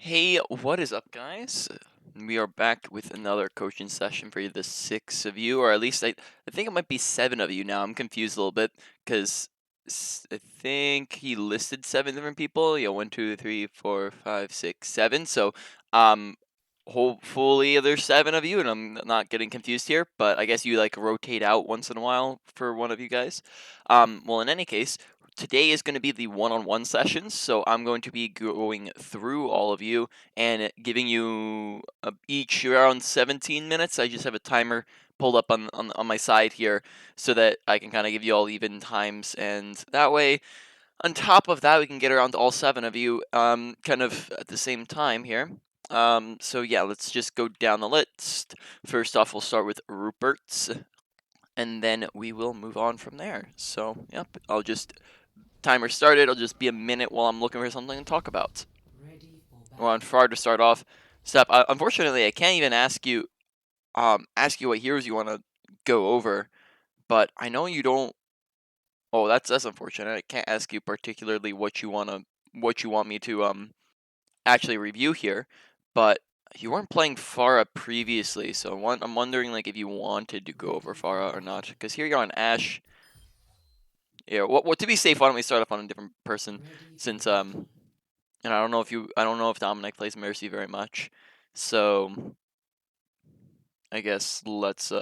Hey, what is up, guys? We are back with another coaching session for the six of you, or at least I think it might be seven of you now. I'm confused a little bit because I think he listed seven different people. Yeah, one, two, three, four, five, six, seven. So, um, hopefully there's seven of you, and I'm not getting confused here. But I guess you like rotate out once in a while for one of you guys. Well, in any case. Today is going to be the one-on-one sessions, so I'm going to be going through all of you and giving you each around 17 minutes. I just have a timer pulled up on my side here so that I can kind of give you all even times, and that way, on top of that, we can get around to all seven of you kind of at the same time here. So yeah, let's just go down the list. First off, we'll start with Rupert's, and then we will move on from there. So, yep, I'll just timer started. It'll just be a minute while I'm looking for something to talk about. We're on Far to start off. Step. Unfortunately, I can't even ask you what heroes you want to go over, but I know you don't. Oh, that's unfortunate. I can't ask you particularly what you want me to actually review here, but you weren't playing Pharah previously, so I'm wondering like if you wanted to go over Pharah or not, because here you're on Ashe. Yeah. What to be safe? Why don't we start off on a different person, since and I don't know if Dominic plays Mercy very much. So I guess let's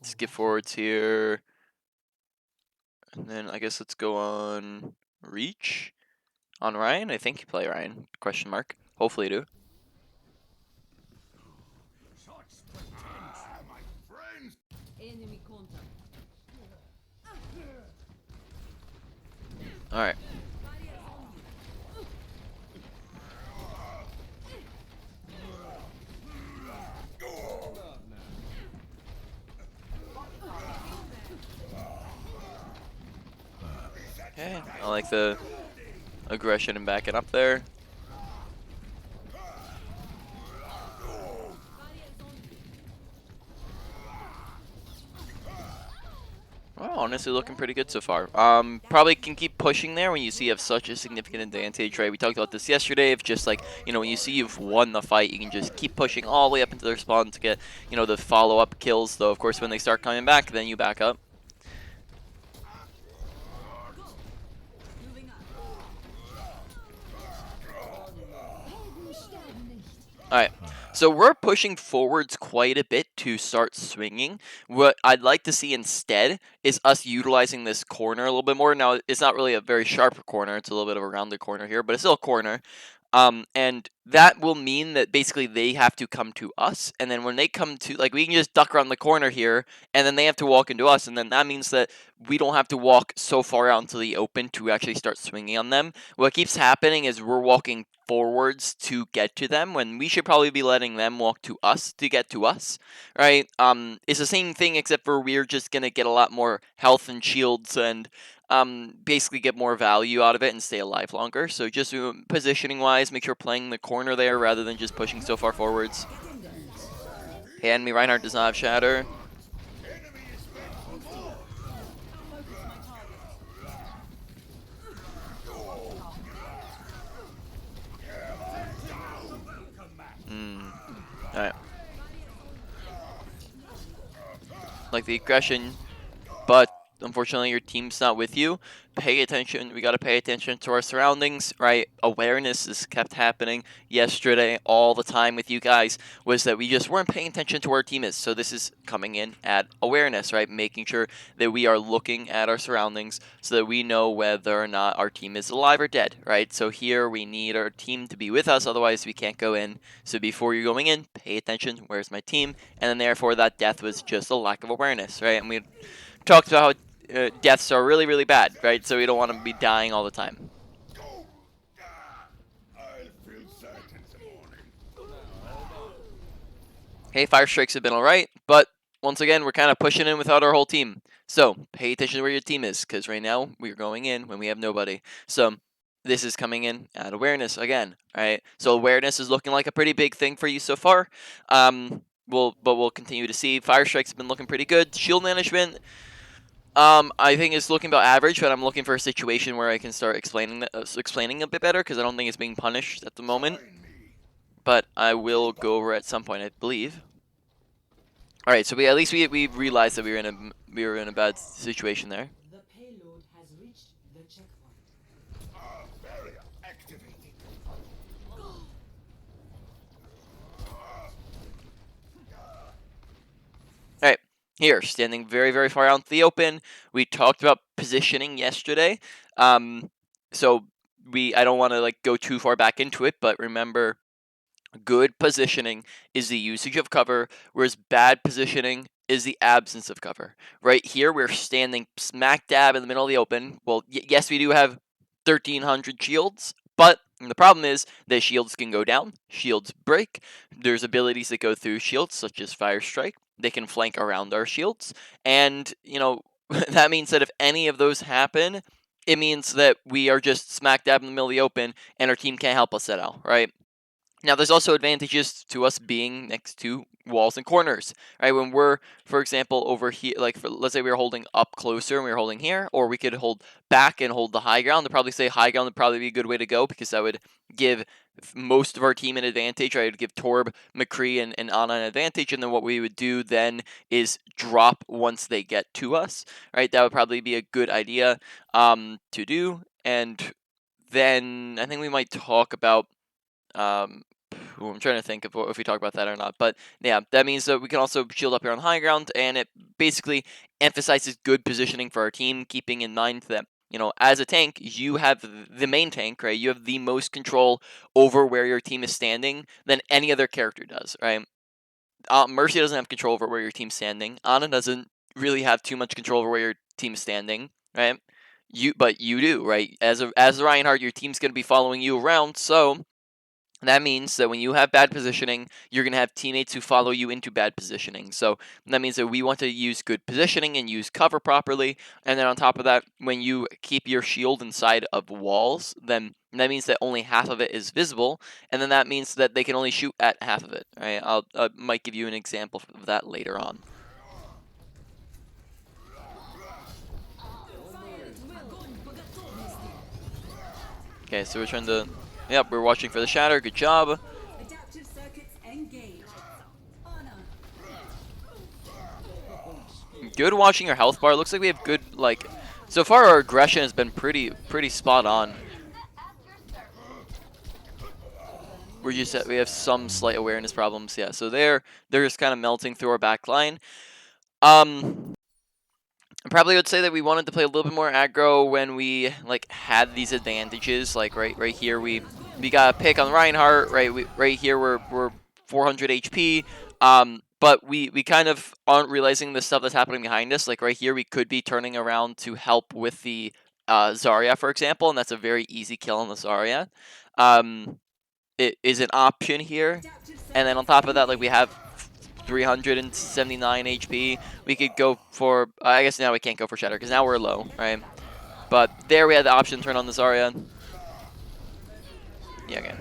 skip forwards here. And then I guess let's go on Reach. On Ryan? I think you play Ryan. Question mark. Hopefully you do. Alright. Okay, I like the aggression and backing up there. Well, honestly, looking pretty good so far. Probably can keep pushing there when you see you have such a significant advantage, right? We talked about this yesterday. Of just like, when you see you've won the fight, you can just keep pushing all the way up into their spawn to get, the follow-up kills. Though, of course, when they start coming back, then you back up. Alright, so we're pushing forwards quite a bit to start swinging. What I'd like to see instead is us utilizing this corner a little bit more. Now, it's not really a very sharp corner. It's a little bit of a rounded corner here, but it's still a corner. And that will mean that basically they have to come to us, and then when they come to, like, we can just duck around the corner here, and then they have to walk into us, and then that means that we don't have to walk so far out into the open to actually start swinging on them. What keeps happening is we're walking forwards to get to them when we should probably be letting them walk to us to get to us, right? It's the same thing except for we're just gonna get a lot more health and shields and basically get more value out of it and stay alive longer. So just positioning wise, make sure playing the corner there rather than just pushing so far forwards. Hand me Reinhardt does not have Shatter. Alright. Like the aggression, but unfortunately your team's not with you. Pay attention. We got to pay attention to our surroundings, right? Awareness is kept happening yesterday all the time with you guys, was that we just weren't paying attention to where our team is. So this is coming in at awareness, right? Making sure that we are looking at our surroundings so that we know whether or not our team is alive or dead, right? So here we need our team to be with us, otherwise we can't go in. So before you're going in, pay attention, where's my team? And then therefore that death was just a lack of awareness, right? And we talked about how deaths are really, really bad, right? So we don't want to be dying all the time. Hey, fire strikes have been alright, but once again, we're kind of pushing in without our whole team. So pay attention to where your team is, because right now we're going in when we have nobody. So this is coming in at awareness again, right? So awareness is looking like a pretty big thing for you so far. We'll continue to see. Fire strikes have been looking pretty good. Shield management. I think it's looking about average, but I'm looking for a situation where I can start explaining a bit better, because I don't think it's being punished at the moment. But I will go over at some point, I believe. All right, so we at least we realized that we were in a bad situation there. The payload has reached the checkpoint. Barrier activated. All right, here, standing very, very far out in the open. We talked about positioning yesterday. So I don't want to like go too far back into it, but remember, good positioning is the usage of cover, whereas bad positioning is the absence of cover. Right here, we're standing smack dab in the middle of the open. Well, yes, we do have 1,300 shields, but the problem is that shields can go down, shields break. There's abilities that go through shields, such as Fire Strike. They can flank around our shields, and that means that if any of those happen, it means that we are just smack dab in the middle of the open, and our team can't help us at all, right? Now, there's also advantages to us being next to walls and corners, right? When we're, for example, over here, let's say we were holding up closer and we were holding here, or we could hold back and hold the high ground. I'd probably say high ground would probably be a good way to go, because that would give most of our team an advantage, right? It would give Torb, McCree, and Anna an advantage, and then what we would do then is drop once they get to us, right? That would probably be a good idea to do, and then I think we might talk about I'm trying to think of if we talk about that or not. But yeah, that means that we can also shield up here on high ground, and it basically emphasizes good positioning for our team, keeping in mind that, as a tank, you have the main tank, right? You have the most control over where your team is standing than any other character does, right? Mercy doesn't have control over where your team's standing. Ana doesn't really have too much control over where your team's standing, right? But you do, right? As a Reinhardt, your team's going to be following you around, so that means that when you have bad positioning, you're going to have teammates who follow you into bad positioning. So that means that we want to use good positioning and use cover properly. And then on top of that, when you keep your shield inside of walls, then that means that only half of it is visible. And then that means that they can only shoot at half of it. Right? I might give you an example of that later on. Okay, so we're trying to... Yep, we're watching for the shatter. Good job. Adaptive circuits engaged. Honor. Good watching your health bar. Looks like we have good, so far our aggression has been pretty spot on. We have some slight awareness problems, yeah. So they're just kind of melting through our back line. I probably would say that we wanted to play a little bit more aggro when we had these advantages. Like right here, we got a pick on Reinhardt. Right here we're 400 HP. But we kind of aren't realizing the stuff that's happening behind us. Like right here, we could be turning around to help with the Zarya, for example, and that's a very easy kill on the Zarya. It is an option here, and then on top of that, we have 379 HP. We could go for... I guess now we can't go for Shatter, because now we're low, right? But there we had the option to turn on the Zarya. Yeah, okay.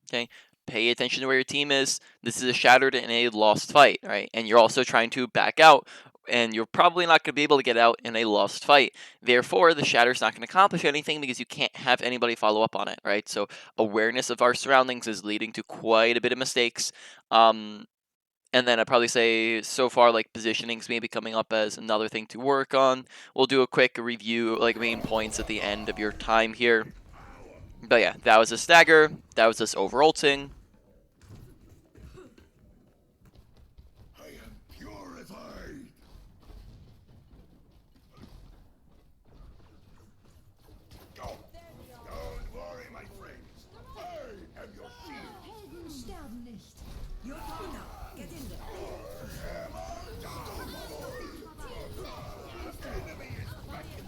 Okay, pay attention to where your team is. This is a shattered and a lost fight, right? And you're also trying to back out, and you're probably not going to be able to get out in a lost fight. Therefore, the shatter's not going to accomplish anything because you can't have anybody follow up on it, right? So awareness of our surroundings is leading to quite a bit of mistakes. And then I'd probably say so far, positioning's maybe coming up as another thing to work on. We'll do a quick review, main points at the end of your time here. But yeah, that was a stagger. That was us over-ulting. I am purified. Don't worry, my friends. I am your shield. Helden sterben nicht. You're fine now. Get in there. Enemy is back in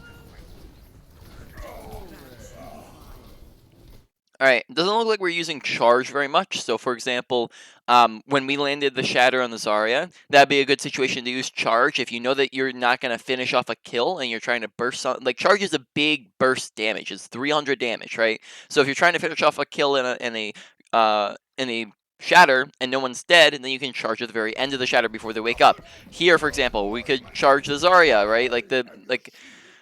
Alright, it doesn't look like we're using charge very much. So, for example, when we landed the Shatter on the Zarya, that'd be a good situation to use charge if you know that you're not going to finish off a kill and you're trying to burst something. Charge is a big burst damage. It's 300 damage, right? So if you're trying to finish off a kill in a shatter and no one's dead, and then you can charge at the very end of the shatter before they wake up. Here, for example, we could charge the Zarya, right? Like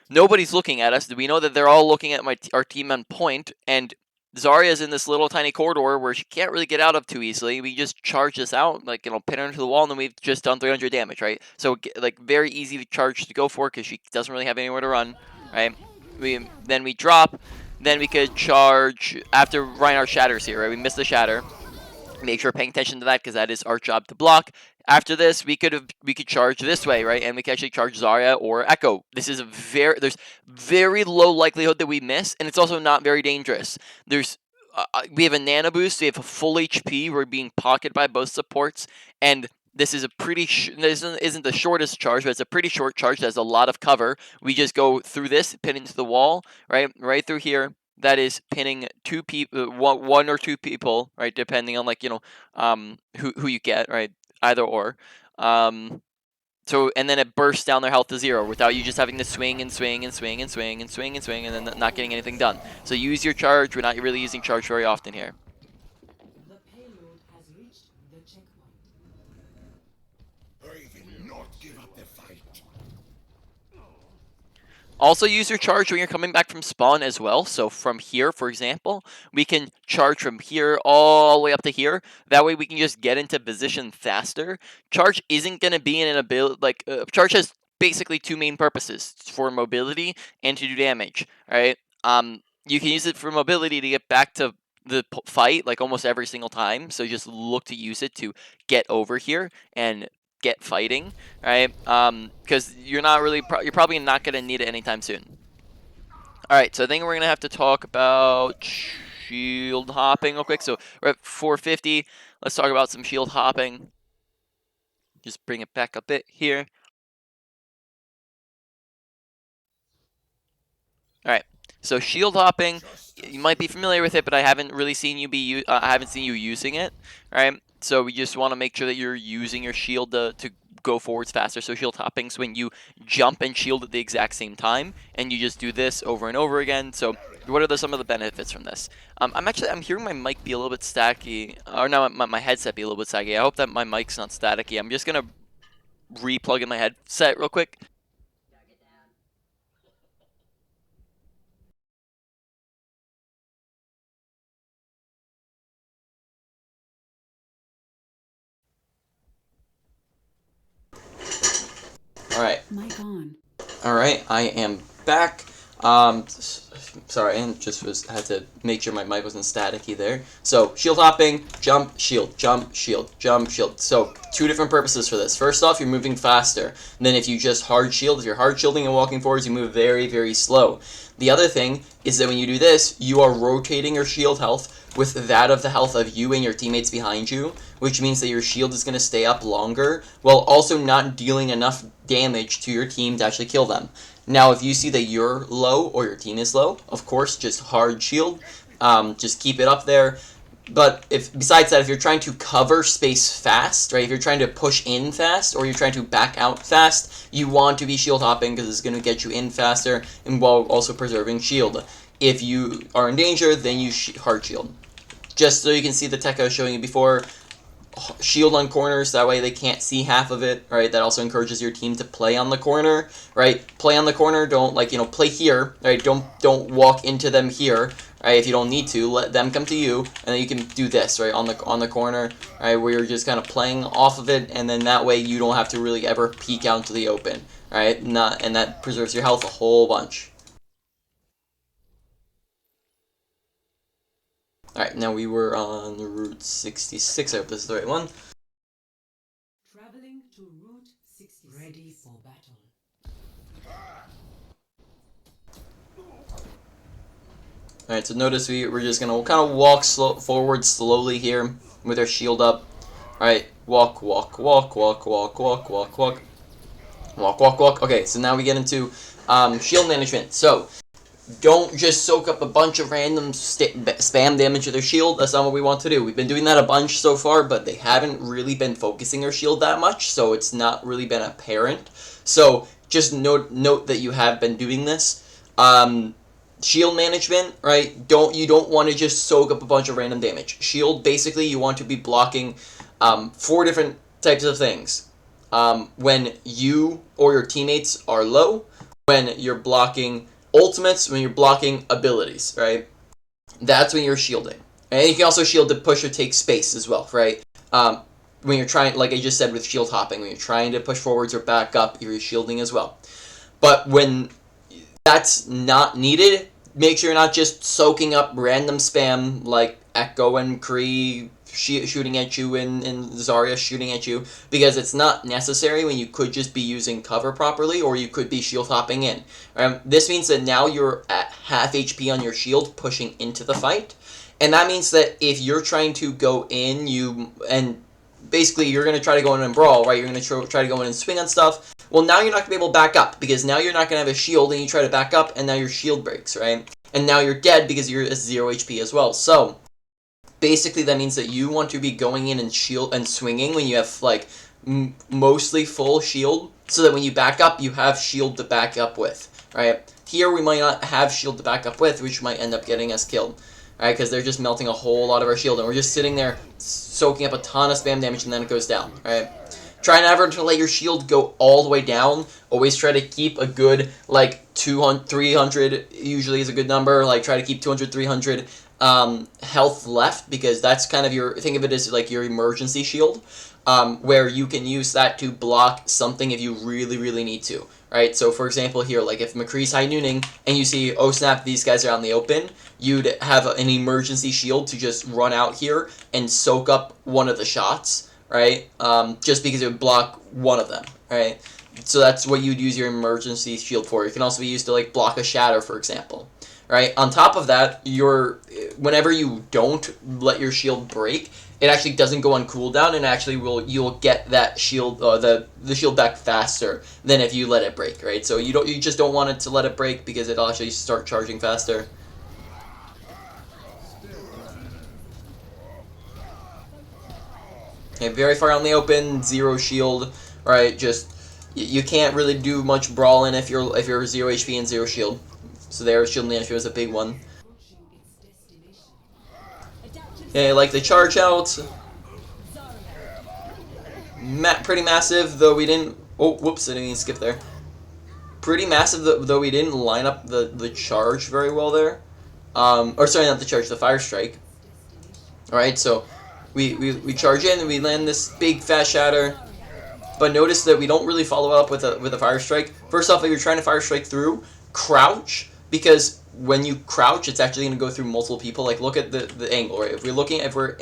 nobody's looking at us. We know that they're all looking at our team on point, and Zarya's in this little tiny corridor where she can't really get out of too easily. We just charge this out, like, pin her into the wall, and then we've just done 300 damage, right? So, like, very easy to charge to go for because she doesn't really have anywhere to run, right? Then we drop, then we could charge after Reinhardt shatters here, right? We miss the shatter. Make sure paying attention to that because that is our job to block. After this, we could charge this way, right? And we can actually charge Zarya or Echo. This is there's very low likelihood that we miss, and it's also not very dangerous. We have a nano boost, we have a full HP, we're being pocketed by both supports, and this is a this isn't the shortest charge, but it's a pretty short charge that has a lot of cover. We just go through this, pin into the wall, right through here. That is pinning two people, one or two people, right? Depending on who you get, right? Either or. So and then it bursts down their health to 0 without you just having to swing and swing and swing and swing and swing and swing and then not getting anything done. So use your charge. We're not really using charge very often here. The payload has reached the checkpoint. I will not give up the fight. Also use your charge when you're coming back from spawn as well. So from here, for example, we can charge from here all the way up to here. That way we can just get into position faster. Charge isn't going to be in an ability, charge has basically two main purposes, for mobility and to do damage, right? You can use it for mobility to get back to the fight like almost every single time. So just look to use it to get over here and get fighting, right? Because you're probably not gonna need it anytime soon. All right, so I think we're gonna have to talk about shield hopping real quick. So we're at 450. Let's talk about some shield hopping. Just bring it back a bit here. All right, so shield hopping, you might be familiar with it, but I haven't really seen you using it, right? So we just want to make sure that you're using your shield to go forwards faster. So shield hopping's when you jump and shield at the exact same time, and you just do this over and over again. So what are some of the benefits from this? I'm hearing my mic be a little bit staticky, or no, my headset be a little bit staticky. I hope that my mic's not staticky. I'm just gonna re-plug in my headset real quick. All right. Mic on. All right, I am back. Sorry, I had to make sure my mic wasn't staticky there. So shield hopping, jump, shield, jump, shield, jump, shield. So two different purposes for this. First off, you're moving faster. And then if you just hard shield, if you're hard shielding and walking forwards, you move very, very slow. The other thing is that when you do this, you are rotating your shield health with that of the health of you and your teammates behind you, which means that your shield is going to stay up longer while also not dealing enough damage to your team to actually kill them. Now, if you see that you're low or your team is low, of course, just hard shield, just keep it up there. But besides that, if you're trying to cover space fast, right, if you're trying to push in fast or you're trying to back out fast, you want to be shield hopping because it's going to get you in faster and while also preserving shield. If you are in danger, then you hard shield. Just so you can see the tech I was showing you before, shield on corners, that way they can't see half of it, right? That also encourages your team to play on the corner, right? Play on the corner, don't play here, right? Don't walk into them here, right? If you don't need to, let them come to you, and then you can do this, right? On the corner, right? Where you're just kind of playing off of it, and then that way you don't have to really ever peek out into the open, right? And that preserves your health a whole bunch. Alright, now we were on Route 66, I hope this is the right one. Traveling to Route 66. Ready for battle. Alright, so notice we're just going to kind of walk forward slowly here with our shield up. Alright, walk, walk, walk, walk, walk, walk, walk, walk. Walk, walk, walk. Okay, so now we get into shield management. So, don't just soak up a bunch of random spam damage with their shield. That's not what we want to do. We've been doing that a bunch so far, but they haven't really been focusing their shield that much, so it's not really been apparent. So just note that you have been doing this. Shield management, right? You don't want to just soak up a bunch of random damage. Shield, basically, you want to be blocking 4 different types of things. When you or your teammates are low, when you're blocking ultimates, when you're blocking abilities, right? That's when you're shielding. And you can also shield to push or take space as well, right? When you're trying, like I just said with shield hopping, when you're trying to push forwards or back up, you're shielding as well. But when that's not needed, make sure you're not just soaking up random spam like Echo and Kree shooting at you and Zarya shooting at you, because it's not necessary when you could just be using cover properly, or you could be shield hopping in. This means that now you're at half HP on your shield pushing into the fight, and that means that if you're trying to go in, basically you're going to try to go in and brawl, right? You're going to try to go in and swing on stuff. Well, now you're not going to be able to back up, because now you're not going to have a shield, and you try to back up, and now your shield breaks, right? And now you're dead because you're at 0 HP as well. So basically that means that you want to be going in and shield and swinging when you have like mostly full shield, so that when you back up, you have shield to back up with, right? Here we might not have shield to back up with, which might end up getting us killed, right? Because they're just melting a whole lot of our shield, and we're just sitting there soaking up a ton of spam damage, and then it goes down, right? Try never to let your shield go all the way down. Always try to keep a good, like, 200, 300 usually is a good number. Like, try to keep 200, 300 health left, because that's kind of think of it as, like, your emergency shield, where you can use that to block something if you really, really need to, right? So, for example, here, like, if McCree's high nooning, and you see, oh snap, these guys are out in the open, you'd have an emergency shield to just run out here and soak up one of the shots, right? Just because it would block one of them, right? So that's what you'd use your emergency shield for. It can also be used to, like, block a shatter, for example, right? On top of that, whenever you don't let your shield break, it actually doesn't go on cooldown, and actually you'll get that shield, the shield back faster than if you let it break, right? So you just don't want it to let it break, because it'll actually start charging faster. Okay, very far out in the open, 0 shield, right? Just you can't really do much brawling if you're 0 HP and 0 shield. So their shield management was a big one. Okay, like the charge out, pretty massive, though we didn't. Oh, whoops! I didn't even skip there. Pretty massive, though we didn't line up the charge very well there. Or sorry, not the charge, the fire strike. All right, so. We charge in and we land this big fat shatter, but notice that we don't really follow up with a fire strike. First off, if you're trying to fire strike through, crouch, because when you crouch, it's actually going to go through multiple people. Like, look at the angle, right? If we're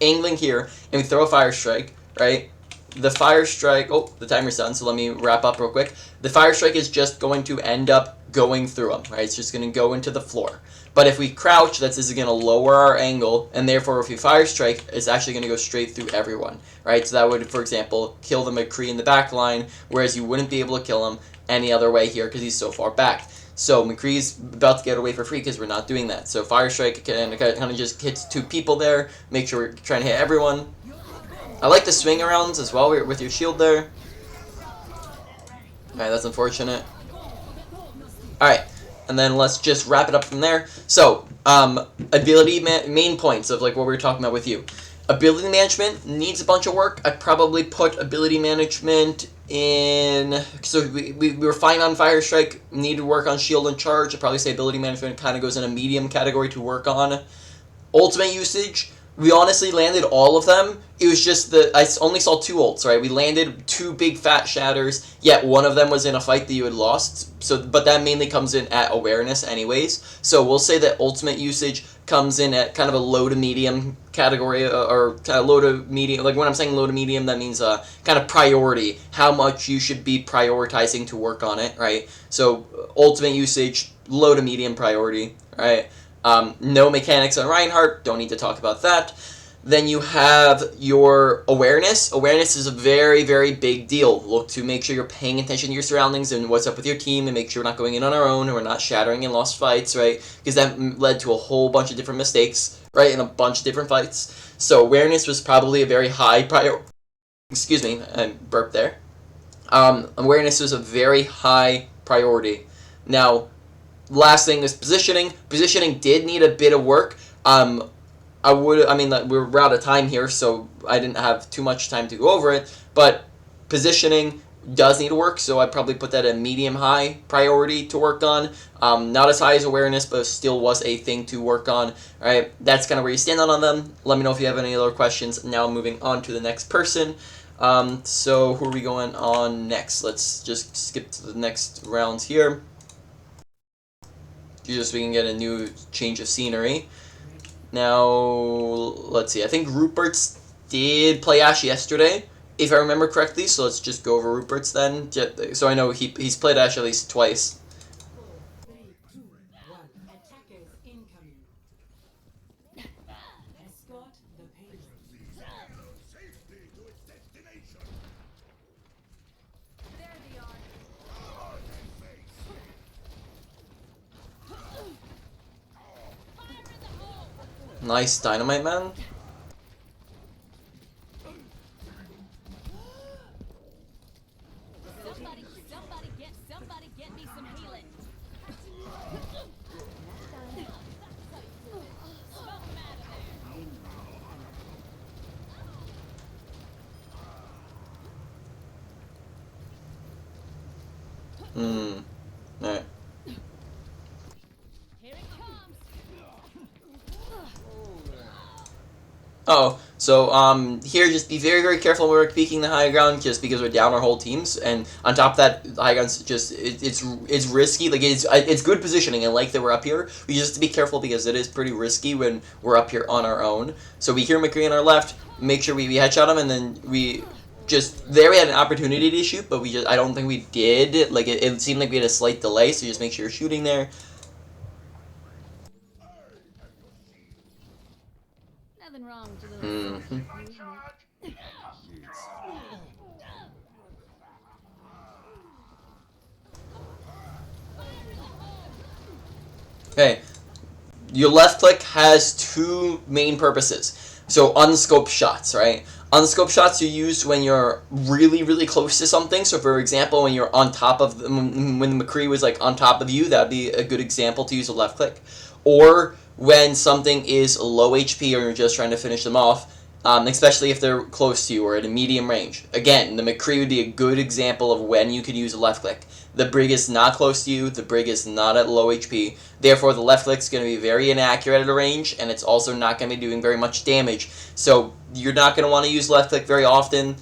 angling here and we throw a fire strike, right? The fire strike, oh, the timer's done, so let me wrap up real quick. The fire strike is just going to end up going through them, right? It's just going to go into the floor. But if we crouch, this is going to lower our angle, and therefore if we fire strike, it's actually going to go straight through everyone, right? So that would, for example, kill the McCree in the back line, whereas you wouldn't be able to kill him any other way here because he's so far back. So McCree's about to get away for free because we're not doing that. So fire strike kind of just hits 2 people there. Make sure we're trying to hit everyone. I like the swing arounds as well with your shield there. Alright, that's unfortunate. Alright, and then let's just wrap it up from there. So, ability main points of like what we were talking about with you. Ability management needs a bunch of work. I'd probably put ability management in. So we were fine on Fire Strike. Need to work on Shield and Charge. I'd probably say ability management kind of goes in a medium category to work on. Ultimate usage. We honestly landed all of them. It was just I only saw 2 ults, right? We landed 2 big fat shatters, yet one of them was in a fight that you had lost. So, but that mainly comes in at awareness anyways. So we'll say that ultimate usage comes in at kind of a low to medium category, or kind of low to medium. Like when I'm saying low to medium, that means kind of priority, how much you should be prioritizing to work on it, right? So ultimate usage, low to medium priority, right? No mechanics on Reinhardt, don't need to talk about that. Then you have your awareness. Awareness is a very, very big deal. Look to make sure you're paying attention to your surroundings and what's up with your team, and make sure we're not going in on our own and we're not shattering in lost fights, right? Because that led to a whole bunch of different mistakes, right, in a bunch of different fights. So awareness was probably a very high priority. Excuse me, I burped there. Awareness was a very high priority. Now, last thing is positioning. Positioning did need a bit of work. We're out of time here, so I didn't have too much time to go over it, but positioning does need to work, so I'd probably put that at medium-high priority to work on. Not as high as awareness, but still was a thing to work on. Alright, that's kind of where you stand on them. Let me know if you have any other questions. Now moving on to the next person. So who are we going on next? Let's just skip to the next rounds here. Just so we can get a new change of scenery. Now, let's see. I think Rupert's did play Ash yesterday, if I remember correctly. So let's just go over Rupert's then. So I know he's played Ash at least twice. 3, 2, 1. Attackers incoming. Escort the payload. Safety to its destination. There they are. Nice Dynamite Man. Somebody get me some healing. Alright. Here it comes. Oh, so here just be very, very careful when we're peeking the high ground, just because we're down our whole teams, and on top of that, the high ground's just it's risky. Like it's good positioning, and like that we're up here, we just have to be careful because it is pretty risky when we're up here on our own. So we hear McCree on our left, make sure we headshot him, and then we just there we had an opportunity to shoot, but I don't think we did. Like it seemed like we had a slight delay, so just make sure you're shooting there. Nothing wrong with a little Okay, your left click has two main purposes. So unscoped shots, right? Unscoped shots you use when you're really, really close to something. So for example, when you're on top of, when the McCree was like on top of you, that'd be a good example to use a left click. Or when something is low HP or you're just trying to finish them off, especially if they're close to you or at a medium range. Again, the McCree would be a good example of when you could use a left click. The Brig is not close to you, the Brig is not at low HP, therefore the left click is going to be very inaccurate at a range, and it's also not going to be doing very much damage. So you're not going to want to use left click very often.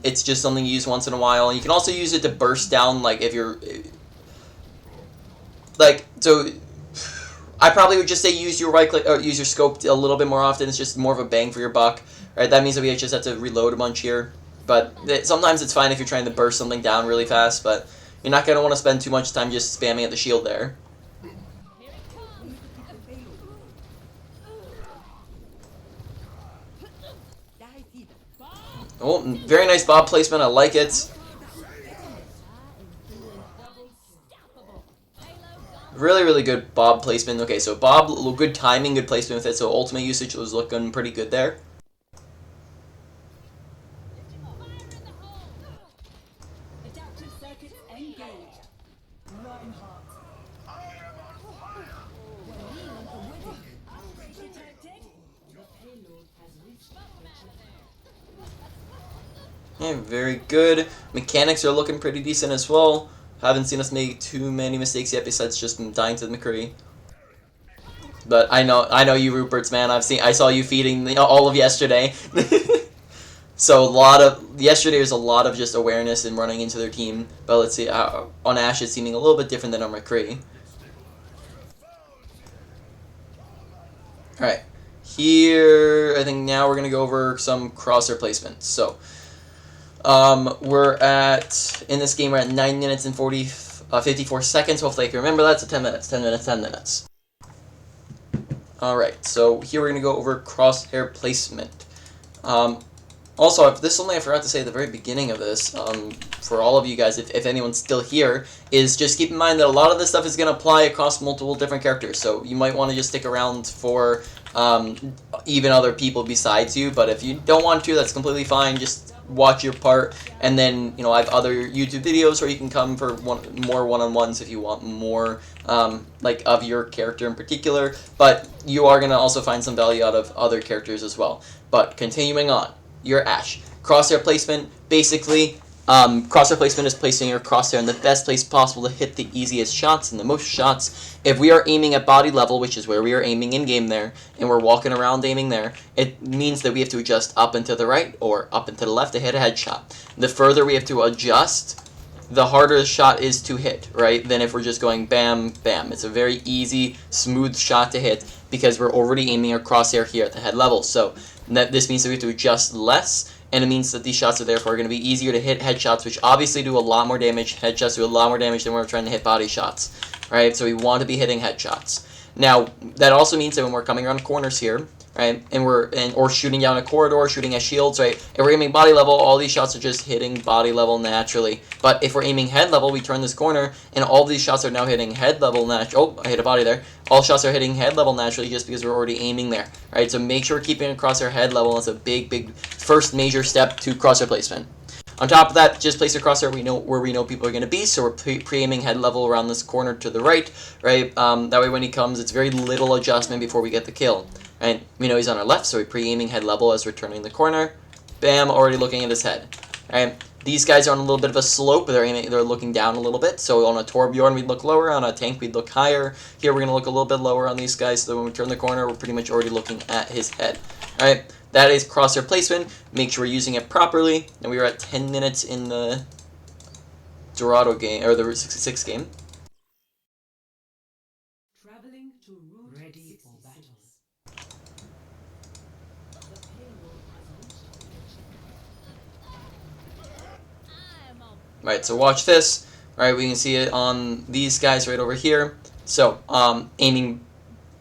It's just something you use once in a while, and you can also use it to burst down, like if you're... I probably would just say use your right click, or use your scope a little bit more often. It's just more of a bang for your buck. Right? That means that we just have to reload a bunch here. But sometimes it's fine if you're trying to burst something down really fast, but you're not going to want to spend too much time just spamming at the shield there. Oh, very nice Bob placement. I like it. Really, really good Bob placement. Okay, so Bob, good timing, good placement with it, so ultimate usage was looking pretty good there. adaptive circuits engaged. Reinhardt. Detected. The payload has reached the Yeah, very good. Mechanics are looking pretty decent as well. Haven't seen us make too many mistakes yet, besides just dying to the McCree. But I know you, Rupert's man. I saw you feeding all of yesterday. So yesterday was a lot of just awareness and running into their team. But let's see, on Ash it's seeming a little bit different than on McCree. All right, here I think now we're gonna go over some crosshair placement. So. We're in this game, we're at 9 minutes and 54 seconds. Hopefully I can remember that. So 10 minutes, 10 minutes, 10 minutes. Alright, so here we're going to go over crosshair placement. Also, this is something I forgot to say at the very beginning of this, for all of you guys, if anyone's still here, is just keep in mind that a lot of this stuff is going to apply across multiple different characters. So you might want to just stick around for even other people besides you, but if you don't want to, that's completely fine. Just watch your part, and then I have other YouTube videos where you can come for more one-on-ones if you want more like of your character in particular, but you are going to also find some value out of other characters as well. But continuing on, your Ashe. Crosshair placement, basically, crosshair placement is placing your crosshair in the best place possible to hit the easiest shots and the most shots. If we are aiming at body level, which is where we are aiming in-game there, and we're walking around aiming there, it means that we have to adjust up and to the right or up and to the left to hit a headshot. The further we have to adjust, the harder the shot is to hit, right, than if we're just going bam, bam. It's a very easy, smooth shot to hit because we're already aiming our crosshair here at the head level. So this means that we have to adjust less, and it means that these shots are therefore going to be easier to hit headshots, which obviously do a lot more damage. Headshots do a lot more damage than when we're trying to hit body shots, right? So we want to be hitting headshots. Now, that also means that when we're coming around corners here, right, or shooting down a corridor, shooting at shields, right, if we're aiming body level, all these shots are just hitting body level naturally. But if we're aiming head level, we turn this corner, and all these shots are now hitting head level naturally. Oh, I hit a body there. All shots are hitting head level naturally just because we're already aiming there, right? So make sure we're keeping across our head level. That's a big first major step to crosshair placement. On top of that, just place your crosshair where we know people are going to be, so we're pre-aiming head level around this corner to the right, right? That way when he comes, it's very little adjustment before we get the kill. And we know he's on our left, so we're pre-aiming head level as we're turning the corner. Bam, already looking at his head. Right? These guys are on a little bit of a slope, but they're looking down a little bit. So on a Torbjorn, we'd look lower. On a tank, we'd look higher. Here, we're going to look a little bit lower on these guys, so when we turn the corner, we're pretty much already looking at his head. All right? That is crosshair placement. Make sure we're using it properly. And we are at 10 minutes in the Dorado game, or the Route 66 game. Traveling to Route Ready for 66. battle. Right, so watch this. Right, we can see it on these guys right over here. So, aiming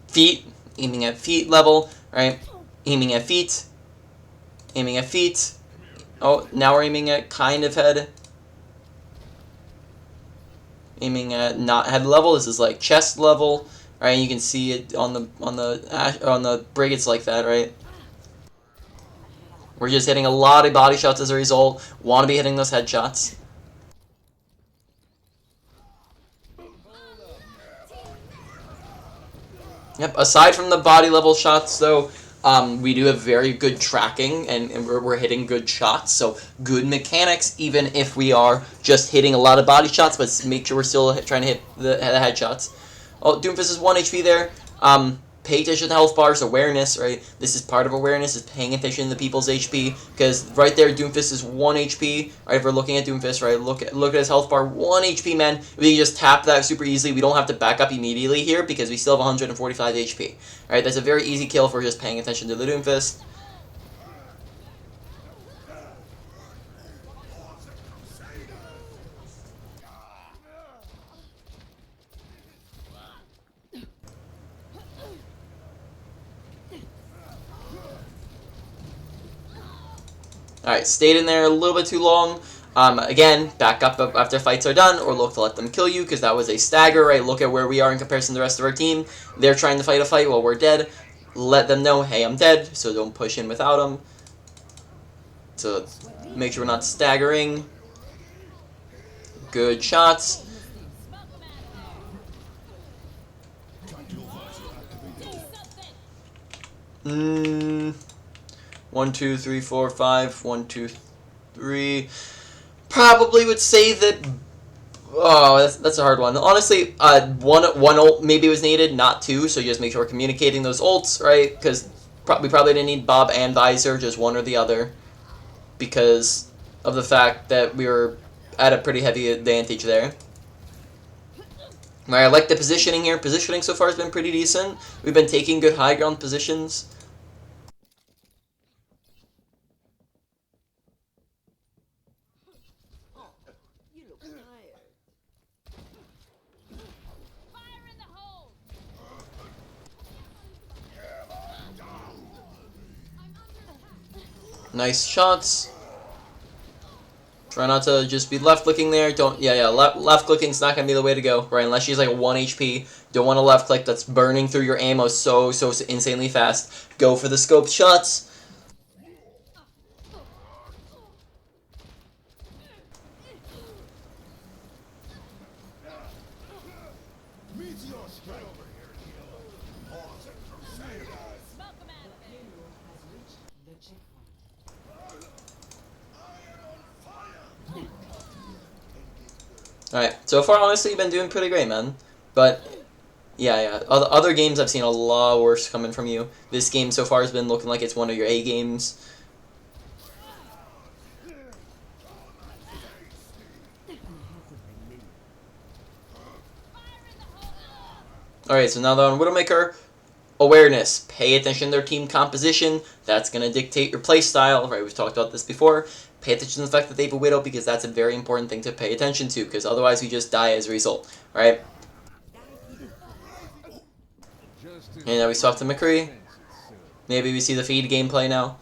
at feet level, right? Aiming at feet. Oh, now we're aiming at kind of head. Aiming at not head level. This is like chest level, right? You can see it on the brigates like that, right? We're just hitting a lot of body shots as a result. Want to be hitting those headshots. Yep. Aside from the body level shots, though, we do have very good tracking, and we're hitting good shots. So good mechanics, even if we are just hitting a lot of body shots. But make sure we're still trying to hit the headshots. Oh, Doomfist is 1 HP there. Pay attention to health bars, awareness, right? This is part of awareness, is paying attention to people's HP, because right there, Doomfist is 1 HP, right? If we're looking at Doomfist, right, look at his health bar, 1 HP, man. We can just tap that super easily. We don't have to back up immediately here, because we still have 145 HP, right? That's a very easy kill if we're just paying attention to the Doomfist. Alright, stayed in there a little bit too long. Again, back up after fights are done, or look to let them kill you, because that was a stagger, right? Look at where we are in comparison to the rest of our team. They're trying to fight a fight while we're dead. Let them know, hey, I'm dead, so don't push in without them. So make sure we're not staggering. Good shots. One, two, three, four, five. 1, 2, 3. Probably would say that. Oh, that's a hard one. Honestly, one ult maybe was needed, not 2. So just make sure we're communicating those ults, right? Because we probably didn't need Bob and Visor, just one or the other, because of the fact that we were at a pretty heavy advantage there. Right, I like the positioning here. Positioning so far has been pretty decent. We've been taking good high ground positions. Nice shots. Try not to just be left clicking there. Left clicking's not gonna be the way to go, right? Unless she's like 1 HP. Don't want to left click. That's burning through your ammo so insanely fast. Go for the scoped shots. Alright, so far, honestly, you've been doing pretty great, man. But, yeah. Other games, I've seen a lot worse coming from you. This game so far has been looking like it's one of your A games. Alright, so now they're on Widowmaker Awareness. Pay attention to their team composition. That's going to dictate your play style. Right, we've talked about this before. Pay attention to the fact that they have a Widow, because that's a very important thing to pay attention to, because otherwise we just die as a result. Right? And now we swap to McCree. Maybe we see the feed gameplay now.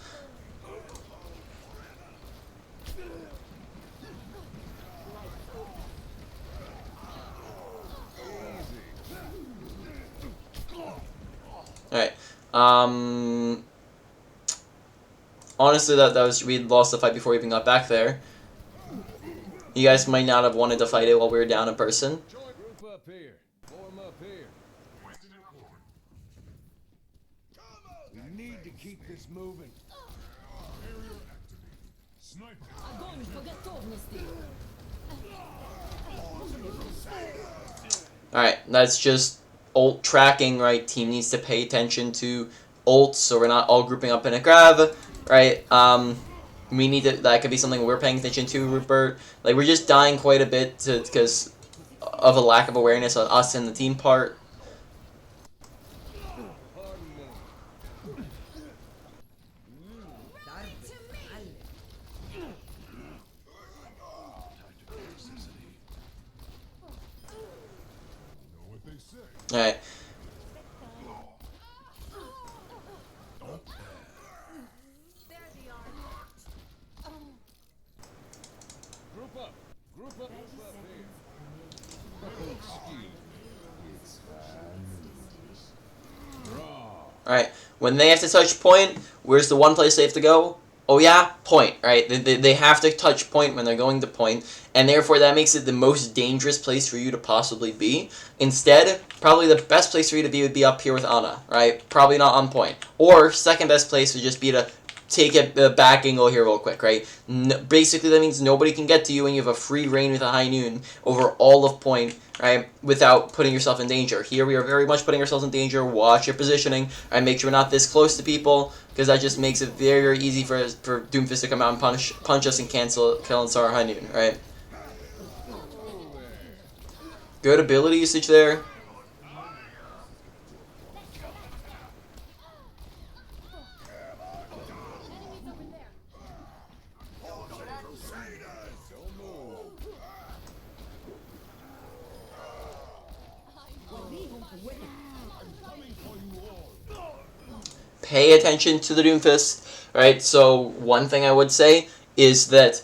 Alright. Honestly, that was, we lost the fight before we even got back there. You guys might not have wanted to fight it while we were down in person. Group up here. Form up here. We need to keep this moving. Alright, that's just ult tracking, right? Team needs to pay attention to ults, so we're not all grouping up in a grab, right? We need to, that could be something we're paying attention to, Rupert. Like, we're just dying quite a bit because of a lack of awareness on us and the team part. Alright. Group up. Group up here. Alright, when they have to touch point, where's the one place they have to go? Oh yeah, point, right? They have to touch point when they're going to point, and therefore that makes it the most dangerous place for you to possibly be. Instead, probably the best place for you to be would be up here with Ana, right? Probably not on point. Or, second best place would just be to take a back angle here real quick, right? Basically, that means nobody can get to you and you have a free reign with a high noon over all of point, right? Without putting yourself in danger. Here we are very much putting ourselves in danger. Watch your positioning. Right? Make sure we're not this close to people, because that just makes it very, very easy for Doomfist to come out and punch us and kill our high noon, right? Good ability usage there. Pay attention to the Doomfist, right? So one thing I would say is that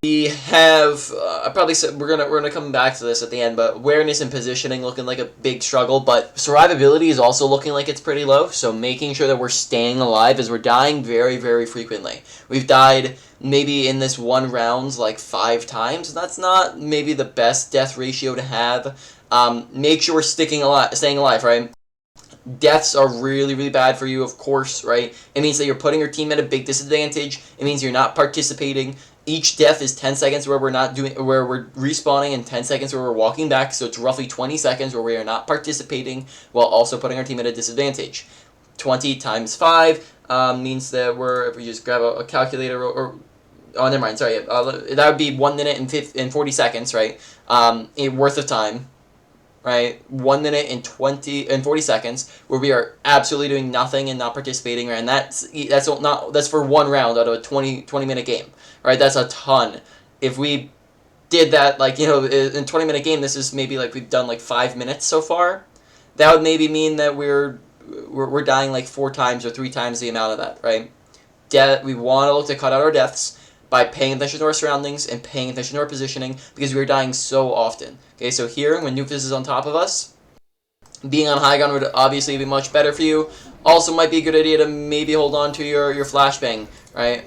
we have, I probably said we're gonna come back to this at the end, but awareness and positioning looking like a big struggle, but survivability is also looking like it's pretty low, so making sure that we're staying alive as we're dying very, very frequently. We've died maybe in this one round like 5 times. That's not maybe the best death ratio to have. Make sure we're staying alive, right? Deaths are really, really bad for you, of course, right? It means that you're putting your team at a big disadvantage. It means you're not participating. Each death is 10 seconds where we're respawning, and 10 seconds where we're walking back, so it's roughly 20 seconds where we are not participating while also putting our team at a disadvantage. 20 times 5 means that if we just grab a calculator oh, never mind, sorry, that would be 1 minute and 40 seconds, right? Worth of time. Right, 1 minute and 40 seconds where we are absolutely doing nothing and not participating, right? And that's for one round out of a 20 minute game, right? That's a ton. If we did that, like, you know, in 20-minute game, this is maybe like we've done like 5 minutes so far. That would maybe mean that we're dying like 4 times or 3 times the amount of that, right? We want to look to cut out our deaths by paying attention to our surroundings and paying attention to our positioning, because we are dying so often. Okay, so here, when Doomfist is on top of us, being on high ground would obviously be much better for you. Also might be a good idea to maybe hold on to your flashbang, right?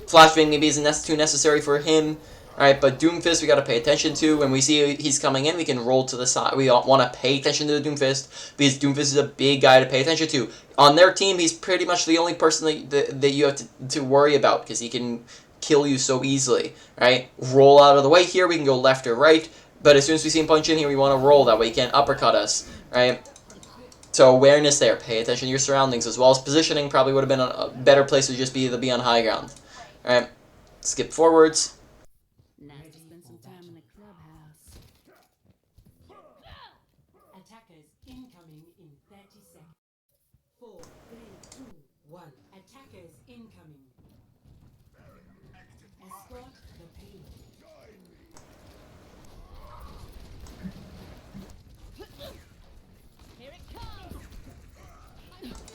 Flashbang maybe isn't too necessary for him, Alright, but Doomfist we gotta pay attention to. When we see he's coming in, we can roll to the side. We don't want to pay attention to the Doomfist, because Doomfist is a big guy to pay attention to. On their team, he's pretty much the only person that you have to worry about, because he can kill you so easily. Right? Roll out of the way here, we can go left or right, but as soon as we see him punch in here, we want to roll. That way he can't uppercut us. Right? So awareness there. Pay attention to your surroundings, as well as positioning. Probably would have been a better place to just be on high ground. Alright, skip forwards. Nice to spend some time in the clubhouse. Attackers incoming in 30 seconds. 4, 3, 2, 1. Attackers incoming. Escort the payload.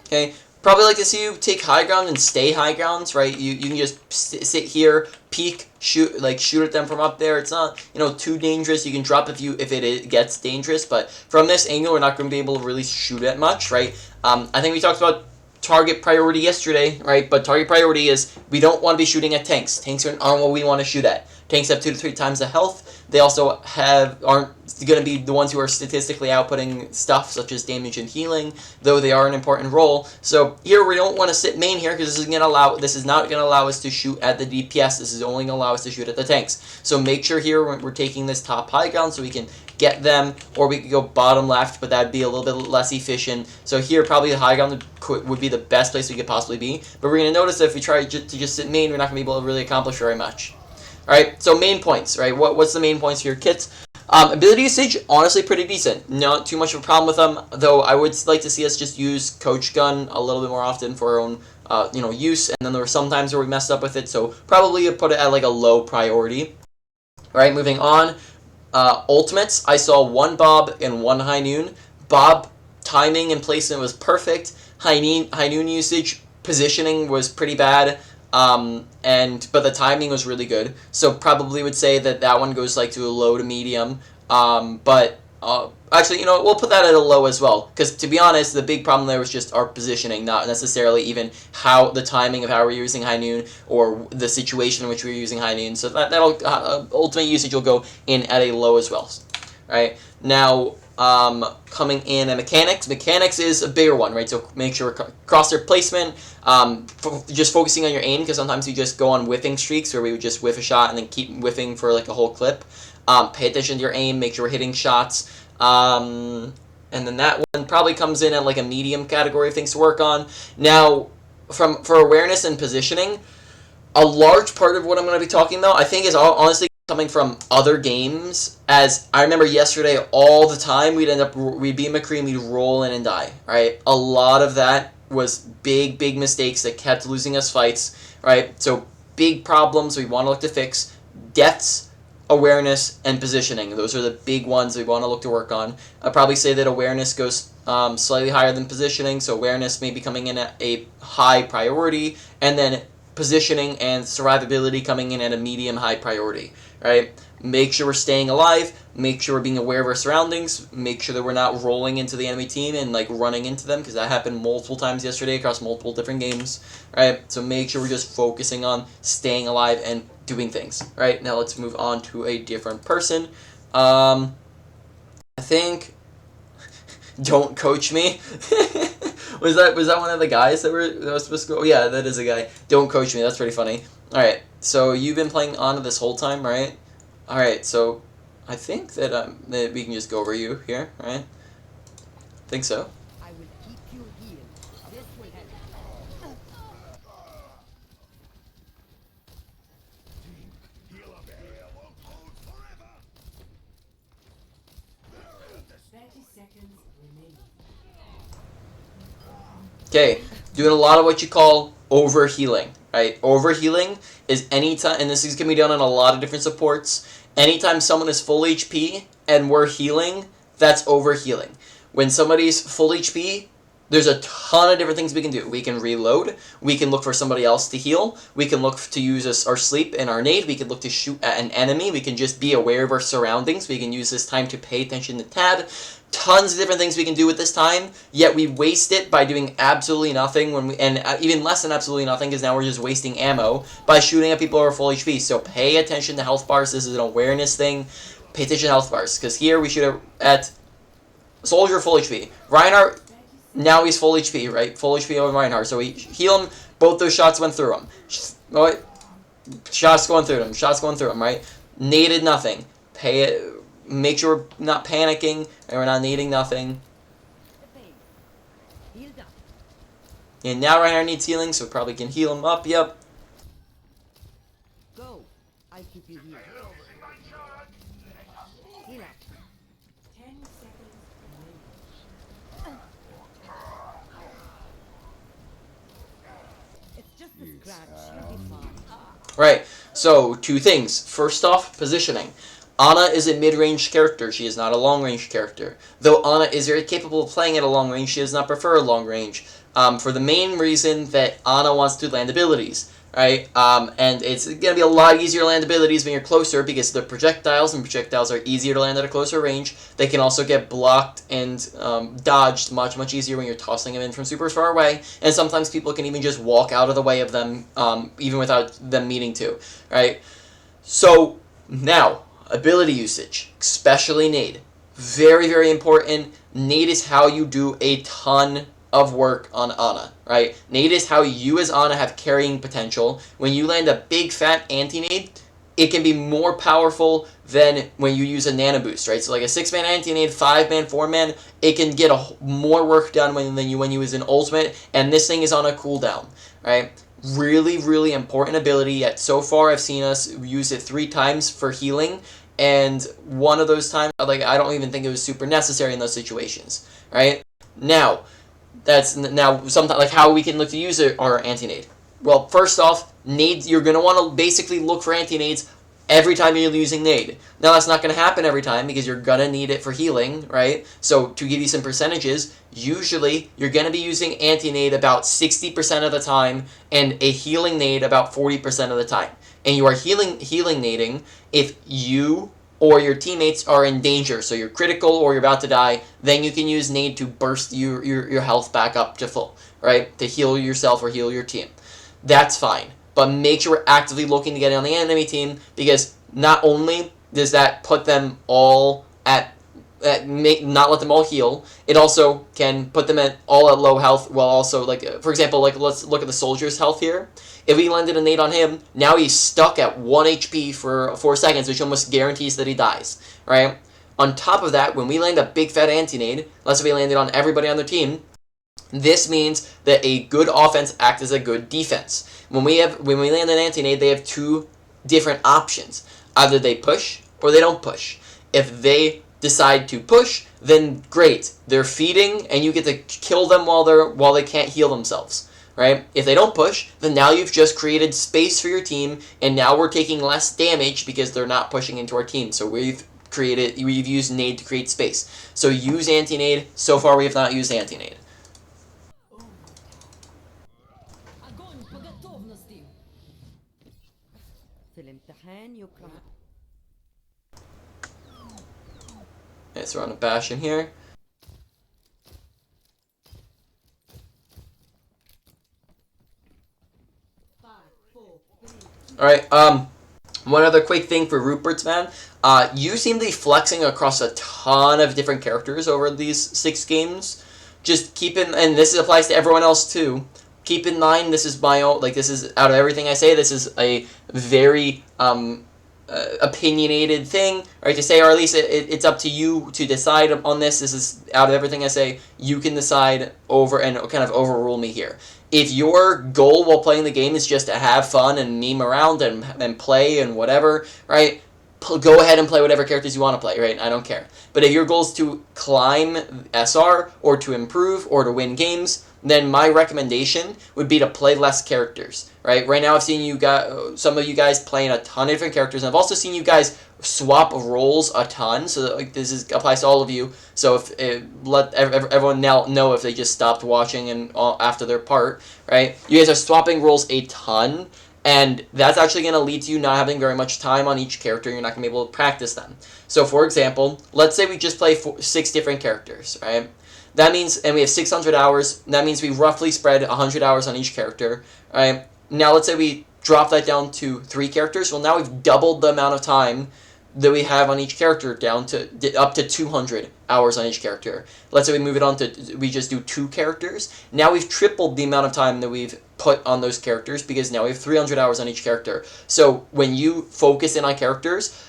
Okay, probably like to see you take high ground and stay high grounds, right? You can just sit here, peek, shoot at them from up there. It's not too dangerous. You can drop if it gets dangerous, but from this angle, we're not going to be able to really shoot at much, right? I think we talked about target priority yesterday, right? But target priority is we don't want to be shooting at tanks. Tanks aren't what we want to shoot at. Tanks have 2 to 3 times the health. They also aren't going to be the ones who are statistically outputting stuff such as damage and healing, though they are an important role. So here we don't want to sit main here, because this is not going to allow us to shoot at the DPS. This is only going to allow us to shoot at the tanks. So make sure here we're taking this top high ground so we can get them, or we could go bottom left, but that'd be a little bit less efficient. So here probably the high ground would be the best place we could possibly be. But we're going to notice that if we try to just sit main, we're not going to be able to really accomplish very much. Alright, so main points, right? What's the main points for your kits? Ability usage, honestly pretty decent. Not too much of a problem with them, though I would like to see us just use Coach Gun a little bit more often for our own use, and then there were some times where we messed up with it, so probably put it at like a low priority. Alright, moving on. Ultimates, I saw 1 Bob and 1 High Noon. Bob timing and placement was perfect. High Noon usage, positioning was pretty bad. But the timing was really good. So probably would say that one goes like to a low to medium. Actually, we'll put that at a low as well. Because to be honest, the big problem there was just our positioning, not necessarily even how the timing of how we're using High Noon or the situation in which we're using High Noon. So that'll ultimate usage will go in at a low as well. Right now. Coming in at mechanics. Mechanics is a bigger one, right? So make sure Crosshair Placement, just focusing on your aim, because sometimes you just go on whiffing streaks where we would just whiff a shot and then keep whiffing for like a whole clip. Pay attention to your aim, make sure we're hitting shots. And then that one probably comes in at like a medium category of things to work on. Now, for awareness and positioning, a large part of what I'm going to be talking about, I think, is honestly coming from other games. As I remember yesterday, all the time we'd be McCree and we'd roll in and die, right? A lot of that was big mistakes that kept losing us fights, right? So big problems we want to look to fix. Deaths, awareness, and positioning. Those are the big ones we want to look to work on. I'd probably say that awareness goes slightly higher than positioning, so awareness may be coming in at a high priority, and then positioning and survivability coming in at a medium-high priority. Right? Make sure we're staying alive, make sure we're being aware of our surroundings, make sure that we're not rolling into the enemy team and like running into them, because that happened multiple times yesterday across multiple different games. Right? So make sure we're just focusing on staying alive and doing things. Right? Now let's move on to a different person. I think don't coach me. was that one of the guys that was supposed to go? Oh, yeah, that is a guy. Don't coach me. That's pretty funny. Alright, so you've been playing Ana this whole time, right? Alright, so I think that we can just go over you here, right? Think so. I will keep you healed. This will help. Heal up area won't hold forever. 30 seconds remaining. Okay, doing a lot of what you call overhealing. Right, overhealing is anytime, and this is going to be done on a lot of different supports. Anytime someone is full HP and we're healing, that's overhealing. When somebody's full HP There's a ton of different things we can do. We can reload. We can look for somebody else to heal. We can look to use our sleep and our nade. We can look to shoot at an enemy. We can just be aware of our surroundings. We can use this time to pay attention to tab. Tons of different things we can do with this time, yet we waste it by doing absolutely nothing, and even less than absolutely nothing, because now we're just wasting ammo by shooting at people who are full HP. So pay attention to health bars. This is an awareness thing. Pay attention to health bars, because here we shoot at Soldier full HP. Reinhardt, now he's full HP, right? Full HP over Reinhardt. So we heal him. Both those shots went through him. Shots going through him. Shots going through him, right? Naded nothing. Pay it. Make sure we're not panicking and we're not needing nothing. And now Reinhardt needs healing, so we probably can heal him up. Yep. Go. I'll keep you here. Heal up. 10 seconds remaining. It's just a scratch. You'll be fine. Right. So, two things. First off, positioning. Ana is a mid-range character. She is not a long-range character. Though Ana is very capable of playing at a long range, she does not prefer a long range. For the main reason that Ana wants to land abilities, right? And it's going to be a lot easier to land abilities when you're closer because they're projectiles, and projectiles are easier to land at a closer range. They can also get blocked and dodged much, much easier when you're tossing them in from super far away. And sometimes people can even just walk out of the way of them, even without them meaning to, right? So, now, ability usage, especially nade. Very, very important. Nade is how you do a ton of work on Ana, right? Nade is how you as Ana have carrying potential. When you land a big fat anti-nade, it can be more powerful than when you use a nano boost, right? So like a 6-man anti-nade, 5-man, 4-man, it can get more work done than when you use an ultimate, and this thing is on a cooldown, right? Really, really important ability, yet so far I've seen us use it 3 times for healing, and one of those times, like, I don't even think it was super necessary in those situations, right? Now, sometimes, like, how we can look to use our anti-nade. Well, first off, nades, you're going to want to basically look for anti-nades every time you're using nade. Now, that's not going to happen every time because you're going to need it for healing, right? So, to give you some percentages, usually you're going to be using anti-nade about 60% of the time and a healing nade about 40% of the time. And you are healing nading if you or your teammates are in danger, so you're critical or you're about to die, then you can use nade to burst your health back up to full, right? To heal yourself or heal your team. That's fine. But make sure we're actively looking to get on the enemy team, because not only does that put them all not let them all heal, it also can put them all at low health, while also, like, for example, like, let's look at the soldier's health here. If we landed a nade on him, now he's stuck at 1 HP for 4 seconds, which almost guarantees that he dies, right? On top of that, when we land a big fat anti-nade, let's say we landed on everybody on their team, this means that a good offense acts as a good defense. When we land an anti-nade, they have 2 different options. Either they push or they don't push. If they decide to push, then great. They're feeding and you get to kill them while they can't heal themselves. Right? If they don't push, then now you've just created space for your team, and now we're taking less damage because they're not pushing into our team. So we've used nade to create space. So use anti-nade. So far we have not used anti-nade. Огонь по готовности. في الامتحان يكره. Okay, so we're on a bash in here. Alright, one other quick thing for Rupert's, man. You seem to be flexing across a ton of different characters over these 6 games. Just and this applies to everyone else too. Keep in mind, this is my own, like, this is, out of everything I say, this is a very, opinionated thing, right, to say, or at least it's up to you to decide on this. This is, out of everything I say, you can decide over and kind of overrule me here. If your goal while playing the game is just to have fun and meme around and play and whatever, right, go ahead and play whatever characters you want to play, right? I don't care. But if your goal is to climb SR or to improve or to win games, then my recommendation would be to play less characters, right? Right now I've seen you guys, some of you guys playing a ton of different characters, and I've also seen you guys swap roles a ton, so that, like, this applies to all of you. So if let everyone now know if they just stopped watching and after their part, right? You guys are swapping roles a ton, and that's actually going to lead to you not having very much time on each character. You're not going to be able to practice them. So for example, let's say we just play 6 different characters, right? That means, and we have 600 hours, that means we roughly spread 100 hours on each character, right? Now let's say we drop that down to 3 characters. Well, now we've doubled the amount of time that we have on each character down to up to 200 hours on each character. Let's say we move it on to, we just do 2 characters. Now we've tripled the amount of time that we've put on those characters, because now we have 300 hours on each character. So when you focus in on characters,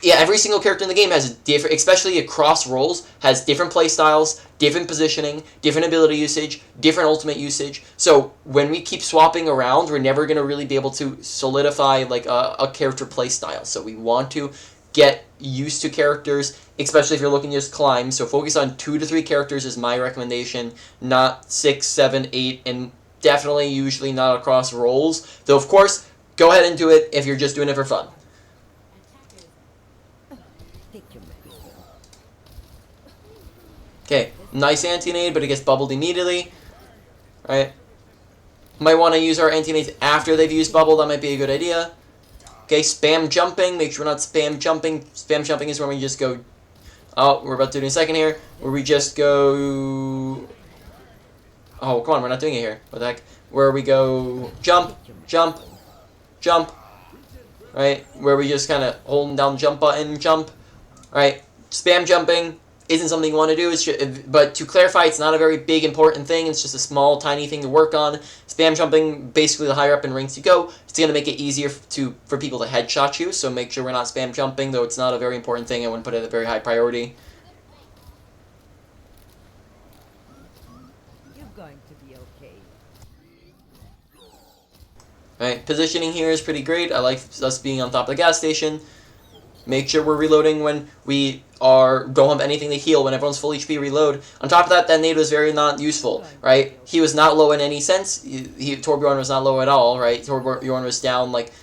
yeah, every single character in the game has different, especially across roles, has different play styles, different positioning, different ability usage, different ultimate usage. So when we keep swapping around, we're never going to really be able to solidify like a character play style. So we want to get used to characters, especially if you're looking to just climb. So focus on 2 to 3 characters is my recommendation, not 6, 7, 8, and definitely usually not across roles. Though of course, go ahead and do it if you're just doing it for fun. Okay, nice anti-nade, but it gets bubbled immediately. Right? Might want to use our anti-nades after they've used bubble. That might be a good idea. Okay, spam jumping. Make sure we're not spam jumping. Spam jumping is when we just go... Oh, we're about to do it in a second here. Where we just go... Oh, come on, we're not doing it here. What the heck? Where we go jump, jump, jump. Right? Where we just kind of holding down the jump button, jump. Right? Spam jumping isn't something you want to do, but to clarify, it's not a very big important thing. It's just a small, tiny thing to work on. Spam jumping, basically the higher up in ranks you go, it's going to make it easier for people to headshot you, so make sure we're not spam jumping, though it's not a very important thing. I wouldn't put it at a very high priority. You're going to be okay. Right, positioning here is pretty great. I like us being on top of the gas station. Make sure we're reloading when we don't have anything to heal. When everyone's full HP, reload. On top of that, that nade was very not useful, right? He was not low in any sense. Torbjorn was not low at all, right? Torbjorn was down like,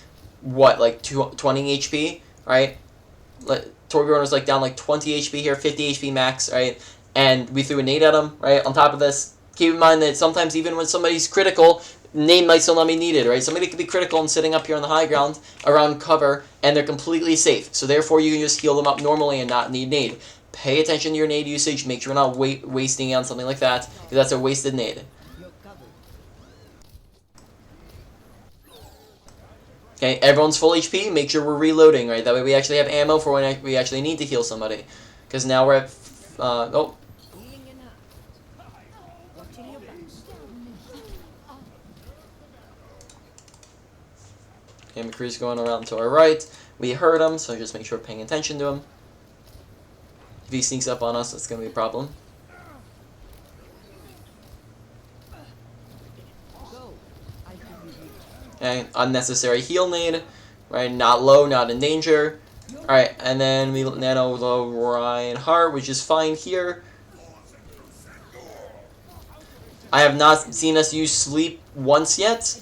what, like 20 HP, right? Torbjorn was like down like 20 HP here, 50 HP max, right? And we threw a nade at him, right? On top of this, keep in mind that sometimes even when somebody's critical, nade might still not be needed, right? Somebody could be critical and sitting up here on the high ground around cover, and they're completely safe. So therefore, you can just heal them up normally and not need nade. Pay attention to your nade usage. Make sure you're not wasting it on something like that, because that's a wasted nade. Okay, everyone's full HP. Make sure we're reloading, right? That way we actually have ammo for when we actually need to heal somebody. Because now we're at... oh. Okay, McCree's going around to our right. We heard him, so just make sure we're paying attention to him. If he sneaks up on us, that's going to be a problem. Okay, unnecessary heal nade. Right, not low, not in danger. Alright, and then we nano low Reinhardt, which is fine here. I have not seen us use sleep once yet.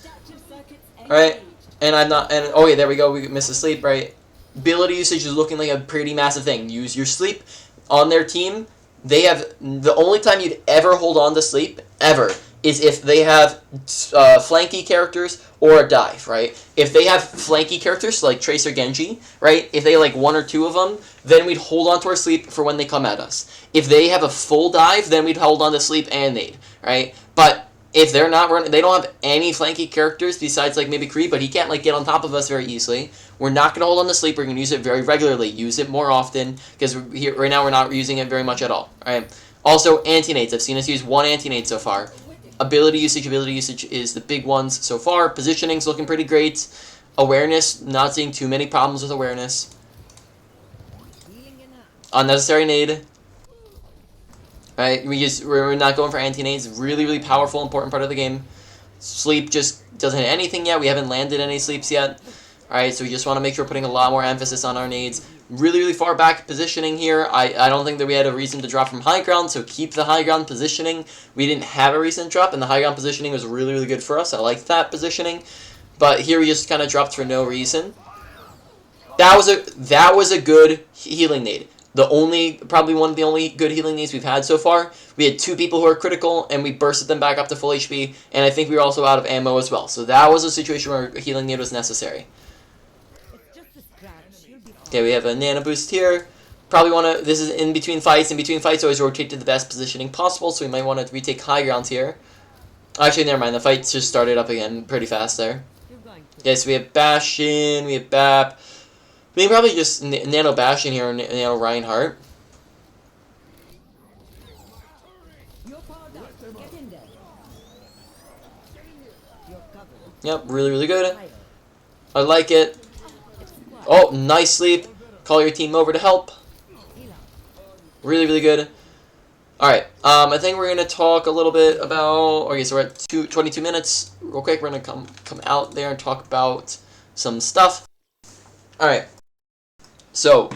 Alright. And I'm not, and oh yeah, there we go, we missed a sleep, right? Ability usage is looking like a pretty massive thing. Use your sleep. On their team, they have, the only time you'd ever hold on to sleep, ever, is if they have flanky characters or a dive, right? If they have flanky characters, like Trace or Genji, right? If they like 1 or 2 of them, then we'd hold on to our sleep for when they come at us. If they have a full dive, then we'd hold on to sleep and nade, right? But if they're not running, they don't have any flanky characters besides like maybe Kree, but he can't like get on top of us very easily. We're not going to hold on to sleep. We're going to use it very regularly. Use it more often, because right now we're not using it very much at all. All right. Also, anti-nades. I've seen us use 1 anti-nade so far. Ability usage is the big ones so far. Positioning's looking pretty great. Awareness, not seeing too many problems with awareness. Unnecessary nade. Right, we're not going for anti-nades. Really, really powerful, important part of the game. Sleep just doesn't hit anything yet. We haven't landed any sleeps yet. Alright, so we just want to make sure we're putting a lot more emphasis on our nades. really, really far back positioning here. I don't think that we had a reason to drop from high ground, so keep the high ground positioning. We didn't have a reason to drop, and the high ground positioning was really, really good for us. I like that positioning. But here we just kind of dropped for no reason. That was a good healing nade. Probably one of the only good healing nades we've had so far. We had 2 people who are critical, and we bursted them back up to full HP, and I think we were also out of ammo as well. So that was a situation where a healing nade was necessary. Okay, we have a nano boost here. Probably want to, this is in between fights. In between fights, always rotate to the best positioning possible, so we might want to retake high ground here. Actually, never mind, the fight just started up again pretty fast there. Okay, so we have Bastion, we have Bap. We can probably just nano Bastion here, or nano Reinhardt. Yep, really, really good. I like it. Oh, nice sleep. Call your team over to help. Really, really good. Alright, I think we're going to talk a little bit about... Okay, so we're at 22 minutes. Real quick, we're going to come out there and talk about some stuff. Alright. So,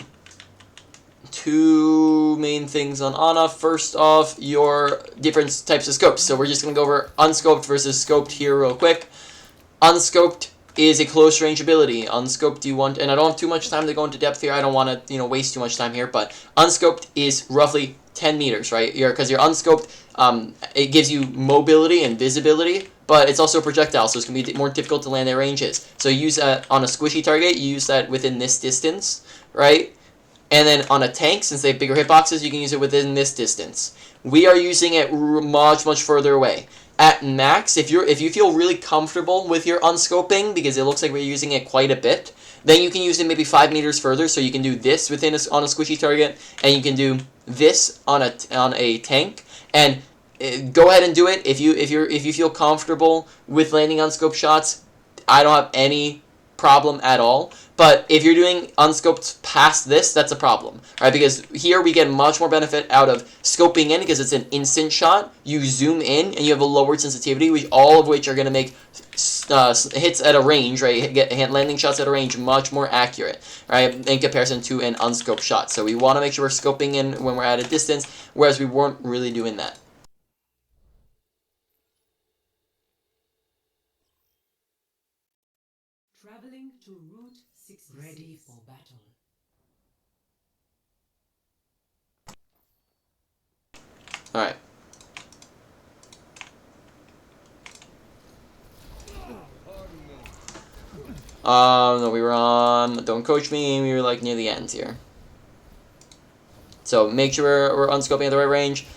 2 main things on Ana. First off, your different types of scopes. So we're just going to go over unscoped versus scoped here real quick. Unscoped is a close range ability. Unscoped, you want, and I don't have too much time to go into depth here. I don't want to, waste too much time here. But unscoped is roughly 10 meters, right? Because you're unscoped, it gives you mobility and visibility, but it's also a projectile, so it's going to be more difficult to land at ranges. So you use that on a squishy target. You use that within this distance, right? And then on a tank, since they have bigger hitboxes, you can use it within this distance. We are using it much, much further away. At max, if you feel really comfortable with your unscoping, because it looks like we're using it quite a bit, then you can use it maybe 5 meters further. So you can do this on a squishy target, and you can do this on a tank. And go ahead and do it if you feel comfortable with landing unscoped shots. I don't have any problem at all. But if you're doing unscoped past this, that's a problem, right? Because here we get much more benefit out of scoping in because it's an instant shot. You zoom in and you have a lowered sensitivity, all of which are going to make hits at a range, right? Landing shots at a range much more accurate, right? In comparison to an unscoped shot. So we want to make sure we're scoping in when we're at a distance, whereas we weren't really doing that. Traveling to Route 66. Ready for battle. Alright. No, we were on Don't Coach Me, and we were like near the end here. So make sure we're unscoping at the right range.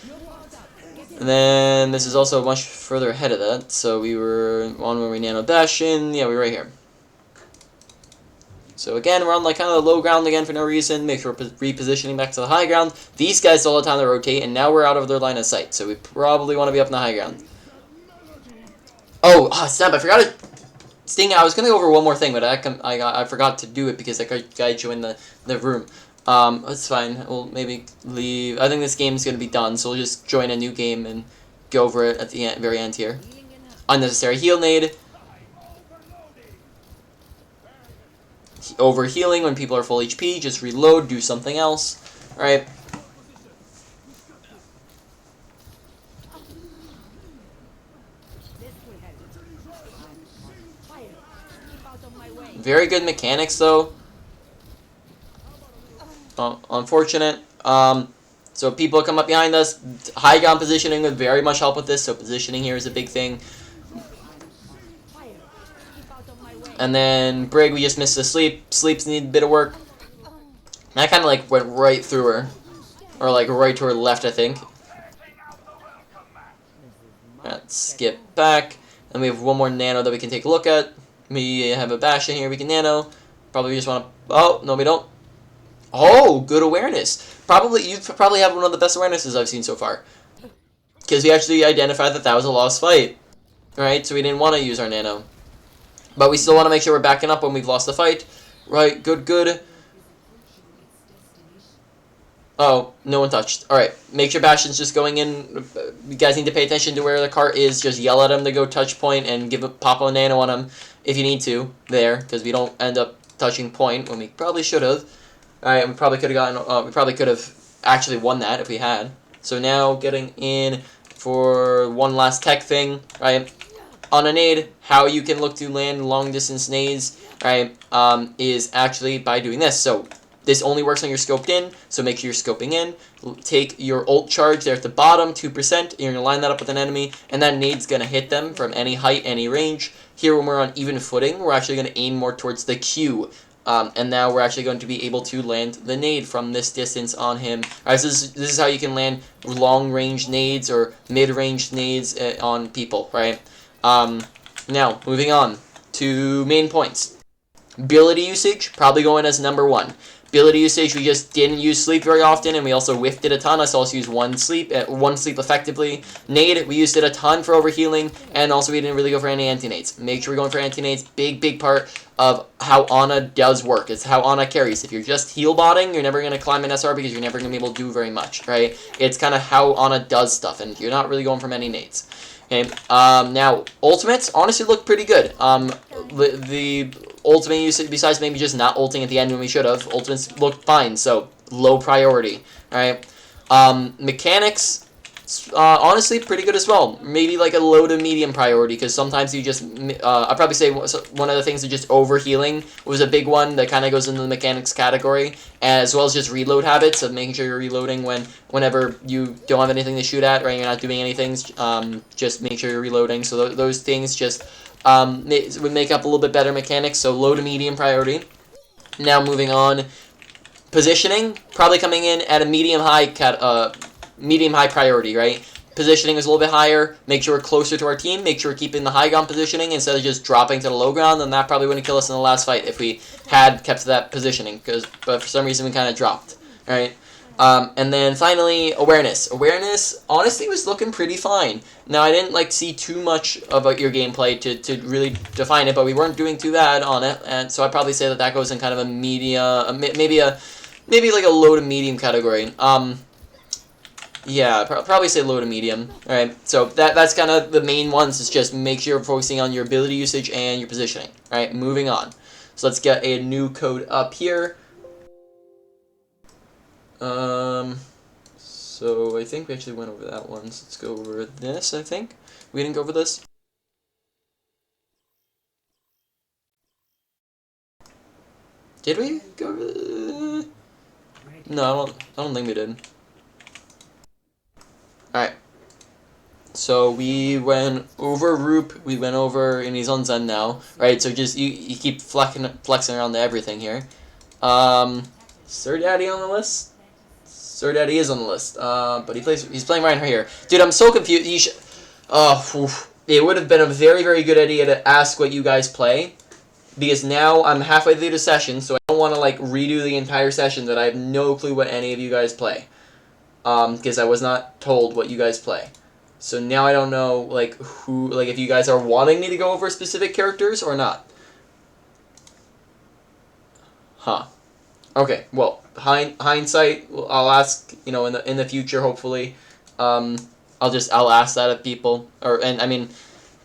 And then this is also much further ahead of that. So we were on when we nano Bastion. Yeah, we were right here. So again, we're on like kind of the low ground again for no reason. Make sure we're repositioning back to the high ground. These guys still have time to rotate, and now we're out of their line of sight. So we probably want to be up in the high ground. Oh, snap! I forgot to Sting. I was gonna go over one more thing, but I forgot to do it because that guy joined the room. That's fine. We'll maybe leave. I think this game is gonna be done, so we'll just join a new game and go over it at the very end here. Unnecessary heal nade. Overhealing when people are full HP, just reload, do something else. Alright. Very good mechanics though. Unfortunate. So people come up behind us. High ground positioning would very much help with this, so positioning here is a big thing. And then Brig, we just missed the sleep. Sleeps need a bit of work. And I kind of like went right through her. Or like right to her left, I think. Let's skip back. And we have one more nano that we can take a look at. We have a Bastion here we can nano. Probably just want to... Oh, no we don't. Oh, good awareness. You probably have one of the best awarenesses I've seen so far. Because we actually identified that was a lost fight. Right, so we didn't want to use our nano. But we still want to make sure we're backing up when we've lost the fight. Right, good. Oh, no one touched. Alright, make sure Bastion's just going in. You guys need to pay attention to where the cart is. Just yell at him to go touch point and pop a nano on him if you need to. There, because we don't end up touching point when we probably should have. Alright, we probably could have gotten. We probably could have actually won that if we had. So now getting in for one last tech thing, right? On a nade, how you can look to land long distance nades, right, is actually by doing this. So this only works when you're scoped in, so make sure you're scoping in. Take your ult charge there at the bottom, 2%, you're going to line that up with an enemy, and that nade's going to hit them from any height, any range. Here, when we're on even footing, we're actually going to aim more towards the Q. And now we're actually going to be able to land the nade from this distance on him. Alright, so this is how you can land long-range nades or mid-range nades on people, right? Now, moving on to main points. Ability usage, probably going as number 1. Ability usage, we just didn't use sleep very often, and we also whiffed it a ton. I also used one sleep effectively. Nade, we used it a ton for overhealing, and also we didn't really go for any anti-nades. Make sure we're going for anti-nades. Big part of how Ana does work. It's how Ana carries. If you're just heal botting, you're never going to climb an SR because you're never going to be able to do very much, right? It's kind of how Ana does stuff, and you're not really going for many nades. Okay, now, ultimates honestly look pretty good. The ultimate usage, besides maybe just not ulting at the end when we should have, ultimates looked fine, so low priority. Alright, mechanics, honestly pretty good as well. Maybe like a low to medium priority, because sometimes you just, I'd probably say one of the things is just overhealing was a big one that kind of goes into the mechanics category, as well as just reload habits of making sure you're reloading whenever you don't have anything to shoot at, right? You're not doing anything, just make sure you're reloading. So those things just would make up a little bit better mechanics, so low to medium priority. Now moving on, positioning, probably coming in at a medium-high priority, right? Positioning is a little bit higher, make sure we're closer to our team, make sure we're keeping the high ground positioning instead of just dropping to the low ground, and that probably wouldn't kill us in the last fight if we had kept that positioning, but for some reason we kind of dropped, alright? And then finally, awareness. Awareness, honestly, was looking pretty fine. Now, I didn't see too much about your gameplay to really define it, but we weren't doing too bad on it, and so I'd probably say that goes in kind of a maybe like a low to medium category. Yeah, probably say low to medium. Alright, so that's kind of the main ones. Is just make sure you're focusing on your ability usage and your positioning. Alright, moving on. So let's get a new code up here. So I think we actually went over that one. So let's go over this, I think. We didn't go over this? Did we go over No, I don't think we did. Alright. So we went over Roop, we went over, and he's on Zen now. Right, so just, you keep flexing around to everything here. Sir Daddy on the list? Sir Daddy is on the list, but he's playing right here. Dude, I'm so confused. It would have been a very, very good idea to ask what you guys play, because now I'm halfway through the session, so I don't want to redo the entire session that I have no clue what any of you guys play, because I was not told what you guys play. So now I don't know if you guys are wanting me to go over specific characters or not. Huh. Okay, well, hindsight, I'll ask, in the future, hopefully. I'll ask that of people,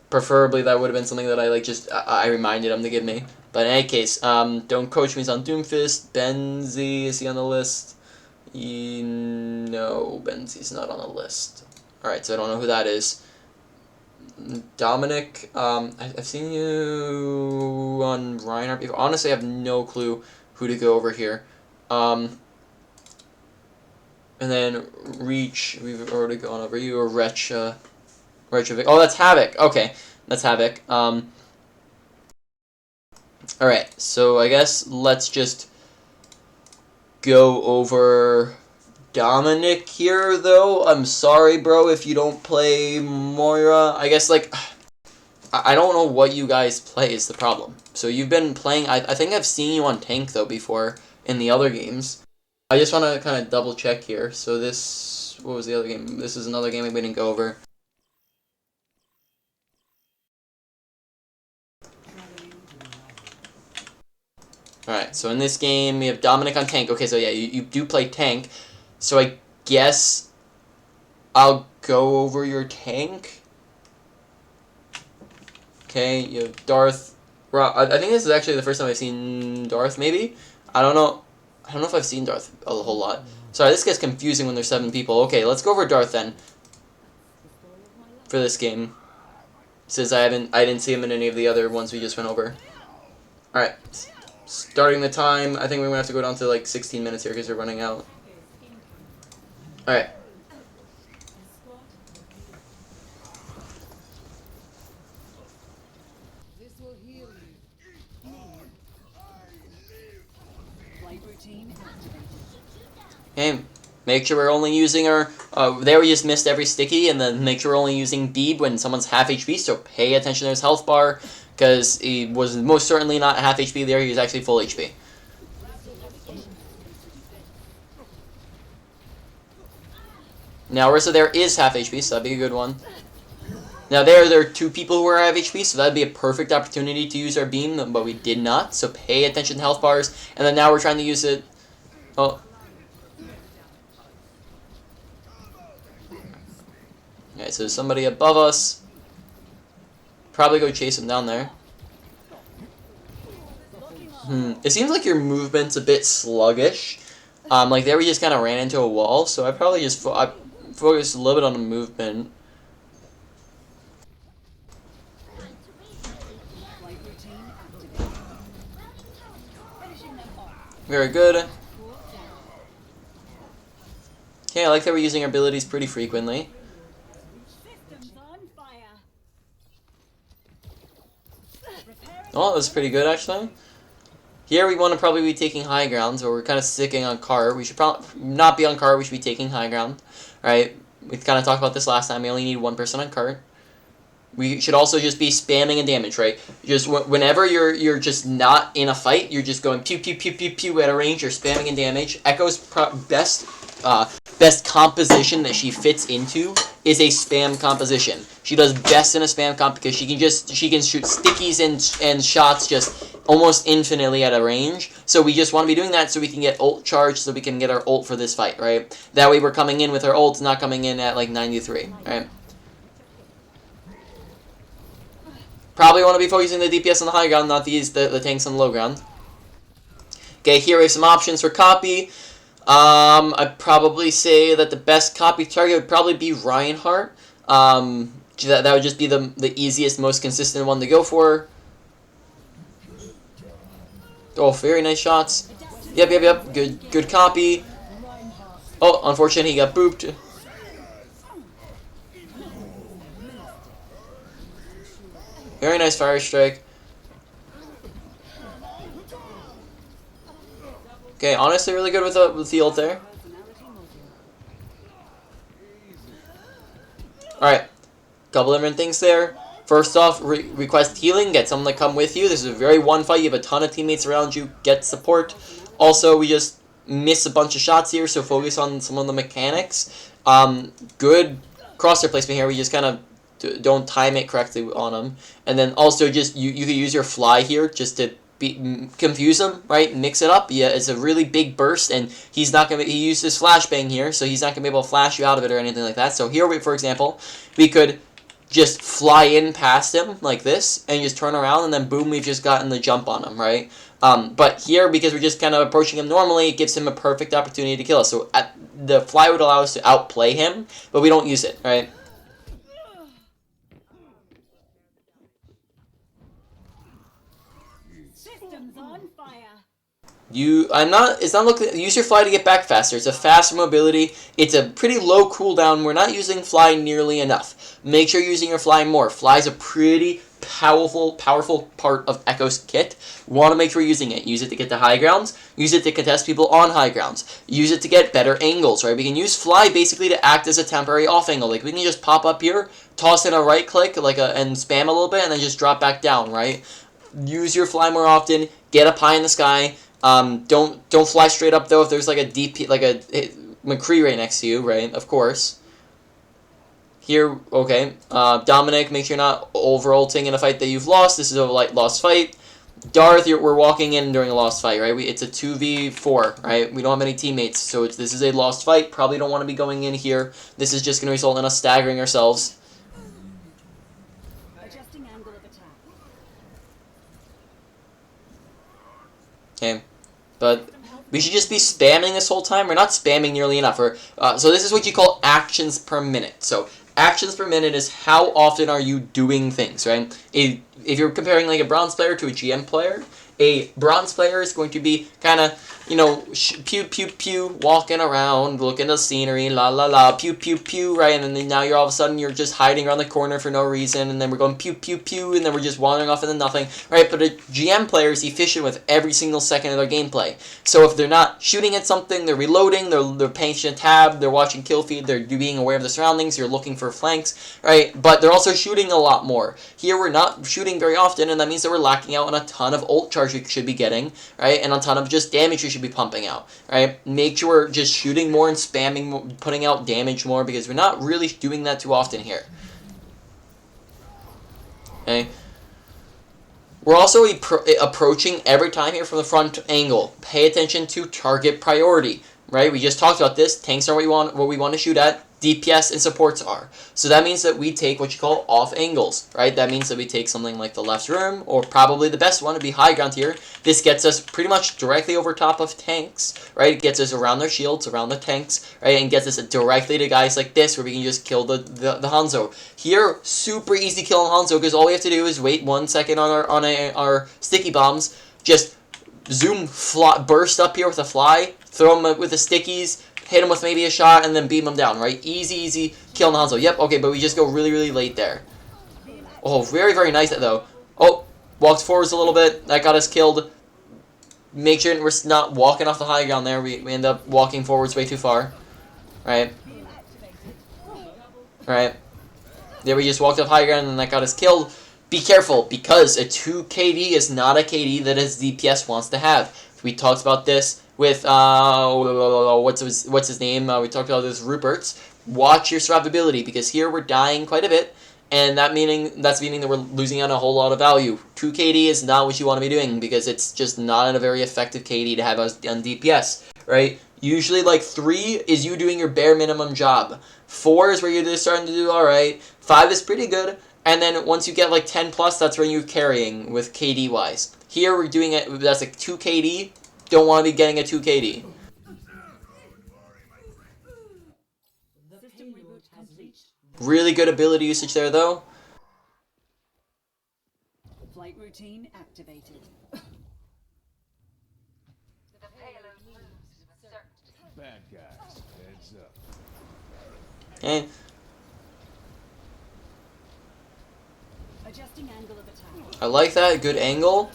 preferably that would have been something that I reminded them to give me. But in any case, Don't Coach Me's on Doomfist. Benzie, is he on the list? No, Benzie's not on the list. Alright, so I don't know who that is. Dominic, I've seen you on Reinhardt before. Honestly, I have no clue who to go over here. And then Reach, we've already gone over you, or Retrovic. Oh, that's Havoc. Okay, that's Havoc. Alright, so I guess let's just go over Dominic here, though. I'm sorry, bro, if you don't play Moira. I guess, I don't know what you guys play is the problem. So you've been playing, I think I've seen you on tank, though, before in the other games. I just want to kind of double check here. So what was the other game? This is another game we didn't go over. Alright, so in this game, we have Dominic on tank. Okay, so yeah, you do play tank. So I guess I'll go over your tank. Okay, you have Darth. I think this is actually the first time I've seen Darth, maybe? I don't know. I don't know if I've seen Darth a whole lot. Sorry, this gets confusing when there's 7 people. Okay, let's go over Darth then. For this game. Since I didn't see him in any of the other ones we just went over. Alright. Starting the time. I think we're going to have to go down to like 16 minutes here because we're running out. Alright. This will heal you. Flight routine activated. Okay. Make sure we're only using our... there we just missed every sticky, and then make sure we're only using Beeb when someone's half HP, so pay attention to his health bar, because he was most certainly not half HP there, he was actually full HP. Now, Orisa there is half HP, so that'd be a good one. Now there are 2 people who are half HP, so that'd be a perfect opportunity to use our beam, but we did not, so pay attention to health bars, and then now we're trying to use it... Oh... Okay, so there's somebody above us. Probably go chase him down there. It seems like your movement's a bit sluggish. Like there we just kind of ran into a wall, so I probably just focused a little bit on the movement. Very good. Okay, I like that we're using our abilities pretty frequently. Oh, that was pretty good, actually. Here we want to probably be taking high ground, so we're kind of sticking on cart. We should probably not be on cart, we should be taking high ground. Alright, we kind of talked about this last time, we only need 1 person on cart. We should also just be spamming a damage, right? Just whenever you're just not in a fight, you're just going pew pew pew pew pew at a range, you're spamming in damage. Echo's best composition that she fits into is a spam composition. She does best in a spam comp because she can shoot stickies and shots just almost infinitely at a range. So we just want to be doing that so we can get ult charged, so we can get our ult for this fight, right? That way we're coming in with our ult, not coming in at like 93, right? Probably want to be focusing the DPS on the high ground, not the tanks on the low ground. Okay, here we have some options for copy. I'd probably say that the best copy target would probably be Reinhardt. That would just be the easiest, most consistent one to go for. Oh, very nice shots. Yep. Good copy. Oh, unfortunately, he got booped. Very nice fire strike. Okay, honestly, really good with the ult there. Alright, couple different things there. First off, request healing, get someone to come with you. This is a very one fight, you have a ton of teammates around you, get support. Also, we just miss a bunch of shots here, so focus on some of the mechanics. Good crosshair placement here, we just kind of don't time it correctly on him. And then also just, you could use your fly here just to confuse him, right? Mix it up. Yeah, it's a really big burst, and he's not gonna. He used his flashbang here, so he's not gonna be able to flash you out of it or anything like that. So here, for example, we could just fly in past him like this, and just turn around, and then boom, we've just gotten the jump on him, right? But here, because we're just kind of approaching him normally, it gives him a perfect opportunity to kill us. So the fly would allow us to outplay him, but we don't use it, right? Use your fly to get back faster. It's a fast mobility. It's a pretty low cooldown. We're not using fly nearly enough. Make sure you're using your fly more. Fly is a pretty powerful part of Echo's kit. Want to make sure you're using it. Use it to get to high grounds. Use it to contest people on high grounds. Use it to get better angles, right? We can use fly basically to act as a temporary off angle. Like we can just pop up here, toss in a right click, and spam a little bit, and then just drop back down, right? Use your fly more often. Get up high in the sky. Don't fly straight up though if there's like a DP, like a McCree right next to you, right? Of course. Here, okay. Dominic, make sure you're not over-ulting in a fight that you've lost. This is a lost fight. Darth, we're walking in during a lost fight, right? It's a 2v4, right? We don't have any teammates, so this is a lost fight. Probably don't want to be going in here. This is just going to result in us staggering ourselves. Adjusting angle of attack. Okay. But We should just be spamming this whole time. We're not spamming nearly enough. So this is what you call actions per minute. So actions per minute is how often are you doing things, right? If you're comparing like a bronze player to a GM player, a bronze player is going to be kind of, you know, pew, pew, pew, walking around, looking at the scenery, la, la, la, pew, pew, pew, right? And then now you're all of a sudden, you're just hiding around the corner for no reason, and then we're going pew, pew, pew, and then we're just wandering off into nothing, right? But a GM player is efficient with every single second of their gameplay. So if they're not shooting at something, they're reloading, they're paying attention to tab, they're watching kill feed, they're being aware of the surroundings, you're looking for flanks, right? But they're also shooting a lot more. Here we're not shooting very often, and that means that we're lacking out on a ton of ult charge we should be getting, right? And a ton of just damage we should be pumping out, right? Make sure we're just shooting more and spamming more, putting out damage more, because we're not really doing that too often here. Okay. We're also approaching every time here from the front angle. Pay attention to target priority, right? We just talked about this. Tanks are what we want to shoot at. DPS and supports are. So that means that we take what you call off angles, right? That means that we take something like the left room, or probably the best one to be high ground here. This gets us pretty much directly over top of tanks, right? It gets us around their shields, around the tanks, right? And gets us directly to guys like this, where we can just kill the Hanzo. Here, super easy kill on Hanzo, because all we have to do is wait 1 second on our sticky bombs, just zoom, burst up here with a fly, throw them with the stickies, hit him with maybe a shot, and then beam him down, right? Easy, easy kill on Hanzo. Yep, okay, but we just go really, really late there. Oh, very, very nice, though. Oh, walked forwards a little bit. That got us killed. Make sure we're not walking off the high ground there. We end up walking forwards way too far. Right? Right. There we just walked up high ground, and that got us killed. Be careful, because a 2 KD is not a KD that his DPS wants to have. We talked about this with, what's his name? We talked about this, Rupert's. Watch your survivability, because here we're dying quite a bit, and that's meaning that we're losing out on a whole lot of value. 2 KD is not what you want to be doing, because it's just not a very effective KD to have on DPS, right? Usually, like, 3 is you doing your bare minimum job. 4 is where you're just starting to do alright. 5 is pretty good. And then once you get like 10 plus, that's when you're carrying with KD wise. Here we're doing it, that's like 2 KD. Don't want to be getting a 2 KD. Really good ability usage there though. Flight routine activated. Bad guys, heads up. And Adjusting angle of attack. I like that, good angle.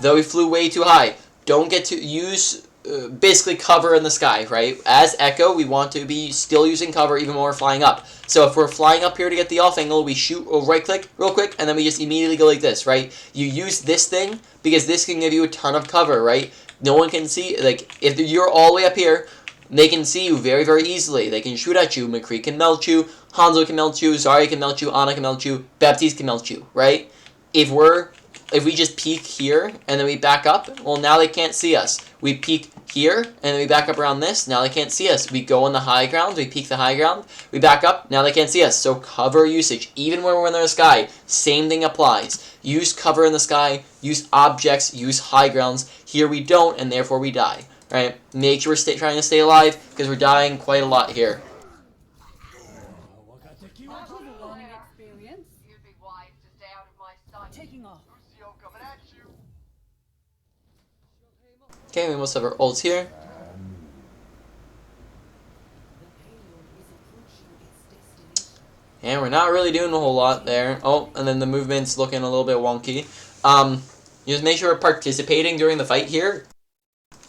Though we flew way too high. Don't get to use basically cover in the sky, right? As Echo, we want to be still using cover even when we're flying up. So if we're flying up here to get the off angle, we shoot, right click real quick, and then we just immediately go like this, right? You use this thing because this can give you a ton of cover, right? No one can see, like, if you're all the way up here, they can see you very, very easily. They can shoot at you. McCree can melt you. Hanzo can melt you. Zarya can melt you. Ana can melt you. Baptiste can melt you, right? If we just peek here and then we back up, well, now they can't see us. We peek here and then we back up around this. Now they can't see us. We go on the high ground. We peek the high ground. We back up. Now they can't see us. So cover usage, even when we're in the sky, same thing applies. Use cover in the sky. Use objects. Use high grounds. Here we don't, and therefore we die. Right? Make sure we're trying to stay alive, because we're dying quite a lot here. Overwhelming experience. You'd be wise to stay out of my sight. Taking off. Lucio coming at you. Okay, we almost have our ults here. And we're not really doing a whole lot there. Oh, and then the movement's looking a little bit wonky. Just make sure we're participating during the fight here.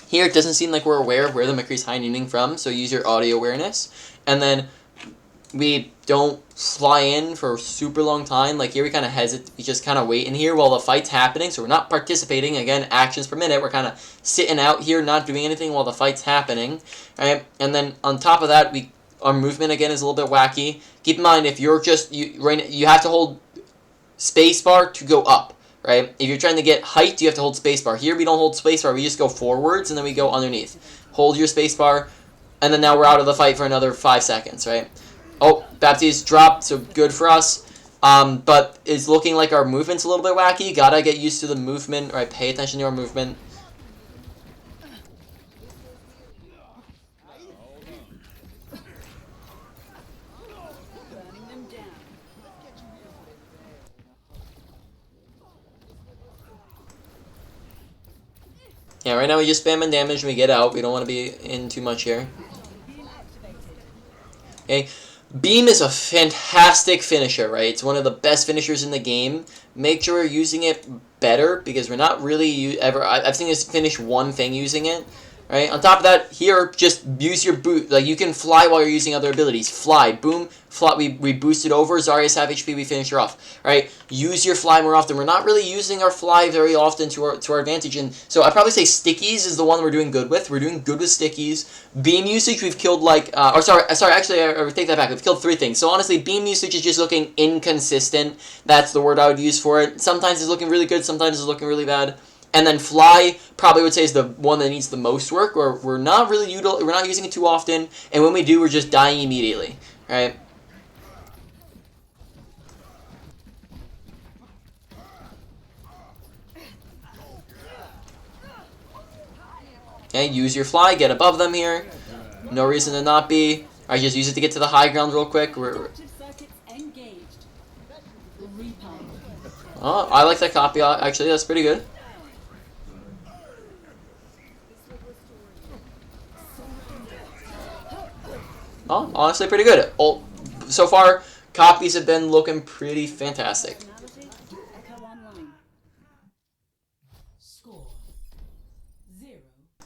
Here, it doesn't seem like we're aware of where the McCree's hiding from, so use your audio awareness. And then we don't fly in for a super long time. Like here, we kind of hesitate. We just kind of wait in here while the fight's happening, so we're not participating. Again, actions per minute. We're kind of sitting out here, not doing anything while the fight's happening. Right? And then on top of that, our movement again is a little bit wacky. Keep in mind, if you're you have to hold spacebar to go up. Right? If you're trying to get height, you have to hold spacebar. Here we don't hold spacebar, we just go forwards and then we go underneath. Hold your spacebar, and then now we're out of the fight for another 5 seconds, right? Oh, Baptiste dropped, so good for us. But it's looking like our movement's a little bit wacky. Gotta get used to the movement, right? Pay attention to our movement. Yeah, right now we just spamming damage and we get out. We don't want to be in too much here. Okay, Beam is a fantastic finisher, right? It's one of the best finishers in the game. Make sure we're using it better because we're not really ever... I've seen us finish one thing using it, right? On top of that, here, just use your boot. Like, you can fly while you're using other abilities. Fly, boom, fly. We boosted over. Zarya's half HP, we finish her off, right? Use your fly more often. We're not really using our fly very often to our advantage, and so I'd probably say stickies is the one we're doing good with. We're doing good with stickies. Beam usage, we've killed like, actually, I take that back. We've killed 3 things. So honestly, beam usage is just looking inconsistent. That's the word I would use for it. Sometimes it's looking really good, sometimes it's looking really bad. And then fly, probably would say is the one that needs the most work, or we're not really we're not using it too often, and when we do, we're just dying immediately, right? Okay, use your fly, get above them here. No reason to not be. I just use it to get to the high ground real quick. Oh, I like that copy, actually, that's pretty good. Oh, honestly, pretty good. So far, copies have been looking pretty fantastic.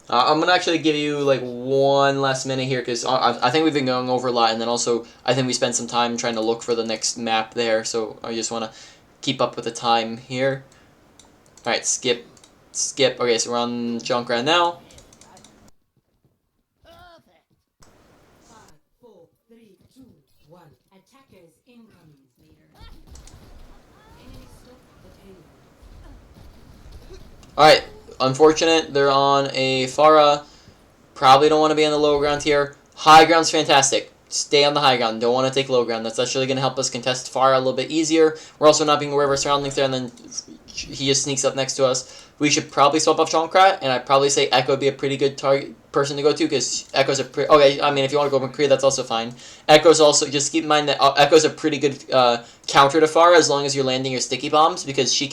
I'm going to actually give you like one last minute here because I think we've been going over a lot, and then also I think we spent some time trying to look for the next map there, so I just want to keep up with the time here. Alright, skip. Okay, so we're on Junkrat now. 5, 4, 3, 2, 1. Attackers incoming. Enemy stop the payload. Alright, unfortunate. They're on a Pharah. Probably don't want to be on the low ground here. High ground's fantastic. Stay on the high ground. Don't want to take low ground. That's actually going to help us contest Pharah a little bit easier. We're also not being aware of our surroundings there, and then he just sneaks up next to us. We should probably swap off Junkrat, and I'd probably say Echo would be a pretty good target person to go to, because Echo's a pretty... Okay, I mean, if you want to go McCree, that's also fine. Echo's also... Just keep in mind that Echo's a pretty good counter to Pharah as long as you're landing your sticky bombs, because she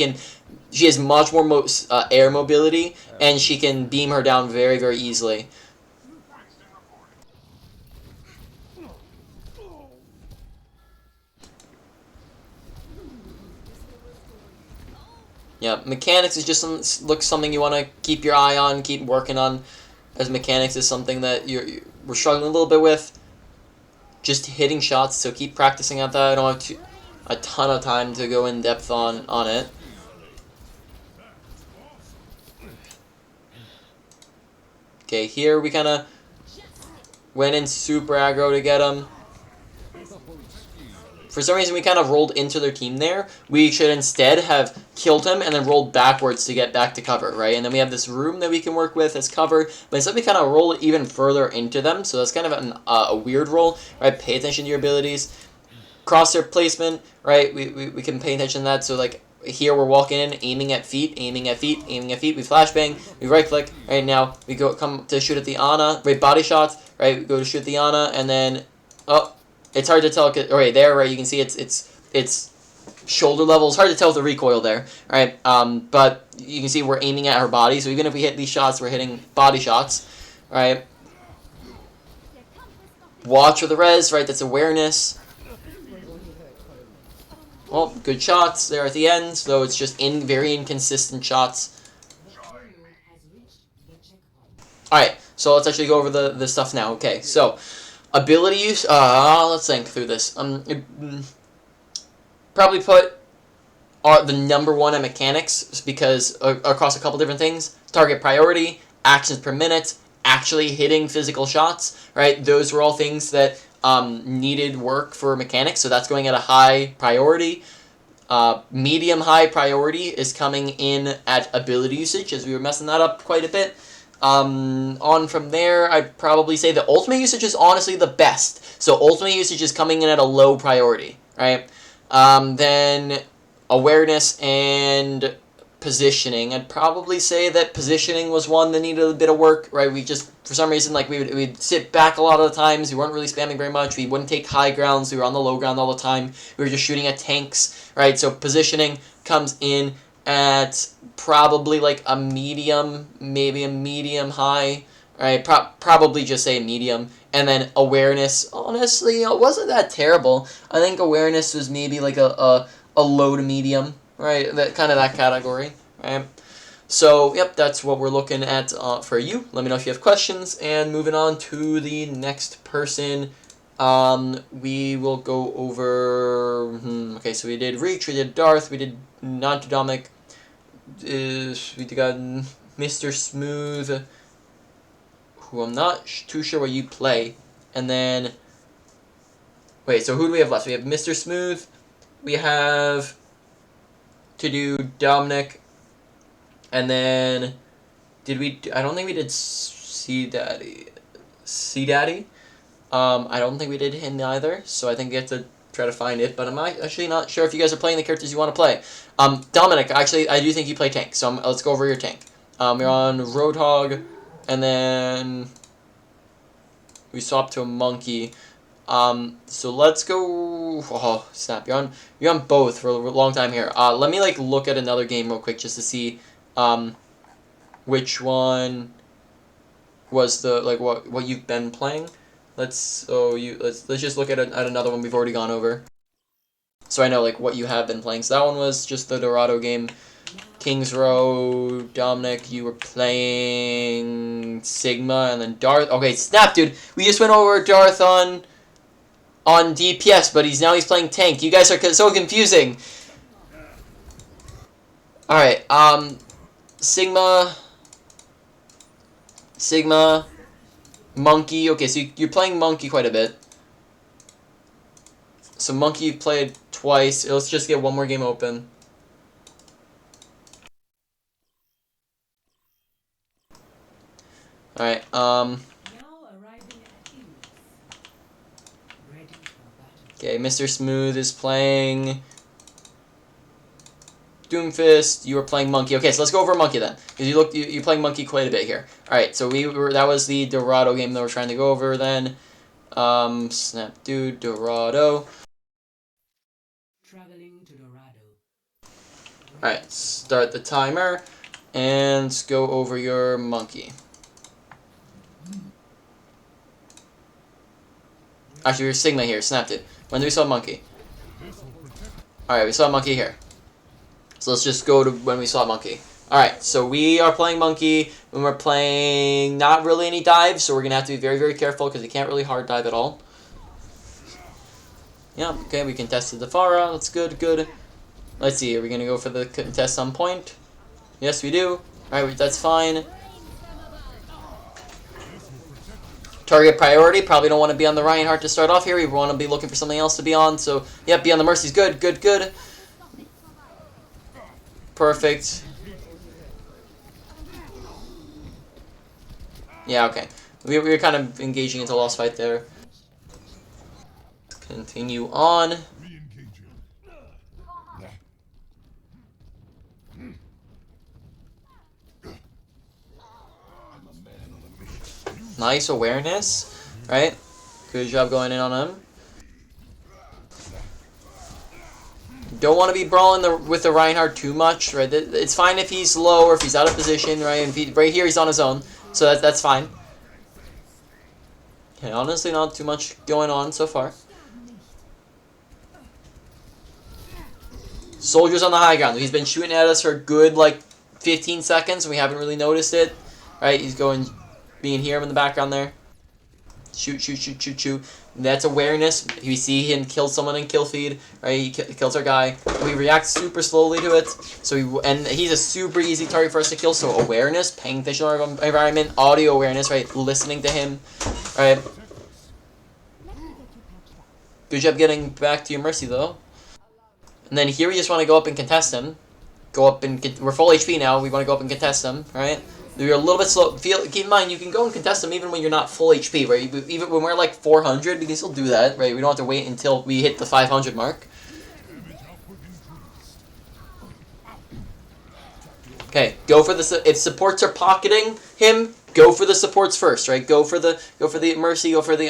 has much more air mobility, and she can beam her down very, very easily. Yeah, mechanics is just looks something you want to keep your eye on, keep working on, as mechanics is something that we're struggling a little bit with. Just hitting shots, so keep practicing at that. I don't have a ton of time to go in depth on it. Okay, here we kind of went in super aggro to get him. For some reason, we kind of rolled into their team there. We should instead have killed him and then rolled backwards to get back to cover, right? And then we have this room that we can work with as cover, but instead we kind of roll even further into them, so that's kind of a weird roll, right? Pay attention to your abilities. Crosshair Placement, right? We can pay attention to that, so like here we're walking in, aiming at feet, aiming at feet, aiming at feet. We flashbang, we right click, right now we come to shoot at the Ana, right? Body shots, right? We go to shoot the Ana, and then, oh, it's hard to tell. Right there, right? You can see it's shoulder level. It's hard to tell with the recoil there, right? But you can see we're aiming at her body. So even if we hit these shots, we're hitting body shots, right? Watch for the res, right? That's awareness. Well, good shots there at the end. Though it's just very inconsistent shots. All right, so let's actually go over the stuff now. Okay, so. Ability use, let's think through this. Probably put the number 1 at mechanics, because across a couple different things. Target priority, actions per minute, actually hitting physical shots, right? Those were all things that needed work for mechanics, so that's going at a high priority. Medium high priority is coming in at ability usage, as we were messing that up quite a bit. On from there, I'd probably say the ultimate usage is honestly the best. So ultimate usage is coming in at a low priority, right? Then awareness and positioning. I'd probably say that positioning was one that needed a bit of work, right? We just, for some reason, like we'd sit back a lot of the times. We weren't really spamming very much. We wouldn't take high grounds. We were on the low ground all the time. We were just shooting at tanks, right? So positioning comes in at probably like a medium, maybe a medium high. Right, probably just say medium. And then awareness, honestly, it wasn't that terrible. I think awareness was maybe like a low to medium, right? That kind of that category, right? So, yep, that's what we're looking at for you. Let me know if you have questions. And moving on to the next person, we will go over. Okay, so we did Reach, we did Darth, we did Dominic. We got Mr. Smooth, who I'm not too sure what you play. And then, wait, so who do we have left? We have Mr. Smooth. We have to do Dominic. And then, I don't think we did C Daddy. I don't think we did him either. So I think we have to try to find it. But I'm actually not sure if you guys are playing the characters you want to play. Dominic, actually, I do think you play tank. So let's go over your tank. You're on Roadhog. And then we swap to a monkey. So let's go. Oh snap! You're on both for a long time here. Let me like look at another game real quick just to see, which one was the what you've been playing. Let's just look at another one we've already gone over. So I know like what you have been playing. So that one was just the Dorado game. Kings Row, Dominic, you were playing Sigma, and then Darth. Okay, snap, dude. We just went over Darth on DPS, but he's playing tank. You guys are so confusing. All right, Sigma, Monkey. Okay, so you're playing Monkey quite a bit. So Monkey you've played twice. Let's just get one more game open. Alright, okay, Mr. Smooth is playing Doomfist. You were playing Monkey. Okay, so let's go over Monkey then. Because you're playing Monkey quite a bit here. Alright, so that was the Dorado game that we're trying to go over then. Snap dude, Dorado. Traveling to Dorado. Alright, start the timer. And go over your Monkey. Actually, we're Sigma here. Snapped it. When do we saw Monkey? Alright, we saw Monkey here. So let's just go to when we saw Monkey. Alright, so we are playing Monkey when we're playing not really any dives, so we're going to have to be very, very careful because we can't really hard dive at all. Yeah, okay, we contested the Farah. That's good, good. Let's see, are we going to go for the contest on point? Yes, we do. Alright, that's fine. Target priority, probably don't want to be on the Reinhardt to start off here. We want to be looking for something else to be on. So, yep, be on the Mercies. Good, good, good. Perfect. Yeah, okay. We were kind of engaging into a lost fight there. Continue on. Nice awareness, right? Good job going in on him. Don't want to be brawling with the Reinhardt too much, right? It's fine if he's low or if he's out of position, right? And right here he's on his own, so that's fine. Okay, honestly, not too much going on so far. Soldiers on the high ground. He's been shooting at us for a good like 15 seconds, and we haven't really noticed it, right? He's going. You can hear him in the background there. Shoot, shoot, shoot, shoot, shoot. That's awareness. We see him kill someone in kill feed, right? He kills our guy. We react super slowly to it. So and he's a super easy target for us to kill. So awareness, paying attention to our environment, audio awareness, right? Listening to him, right? Good job getting back to your Mercy though. And then here we just want to go up and contest him. Go up and we're full HP now. We want to go up and contest him, right? You're a little bit slow. Keep in mind, you can go and contest them even when you're not full HP, right? Even when we're like 400, we can still do that, right? We don't have to wait until we hit the 500 mark. Okay, go for the if supports are pocketing him, go for the supports first, right? Go for the Mercy, go for the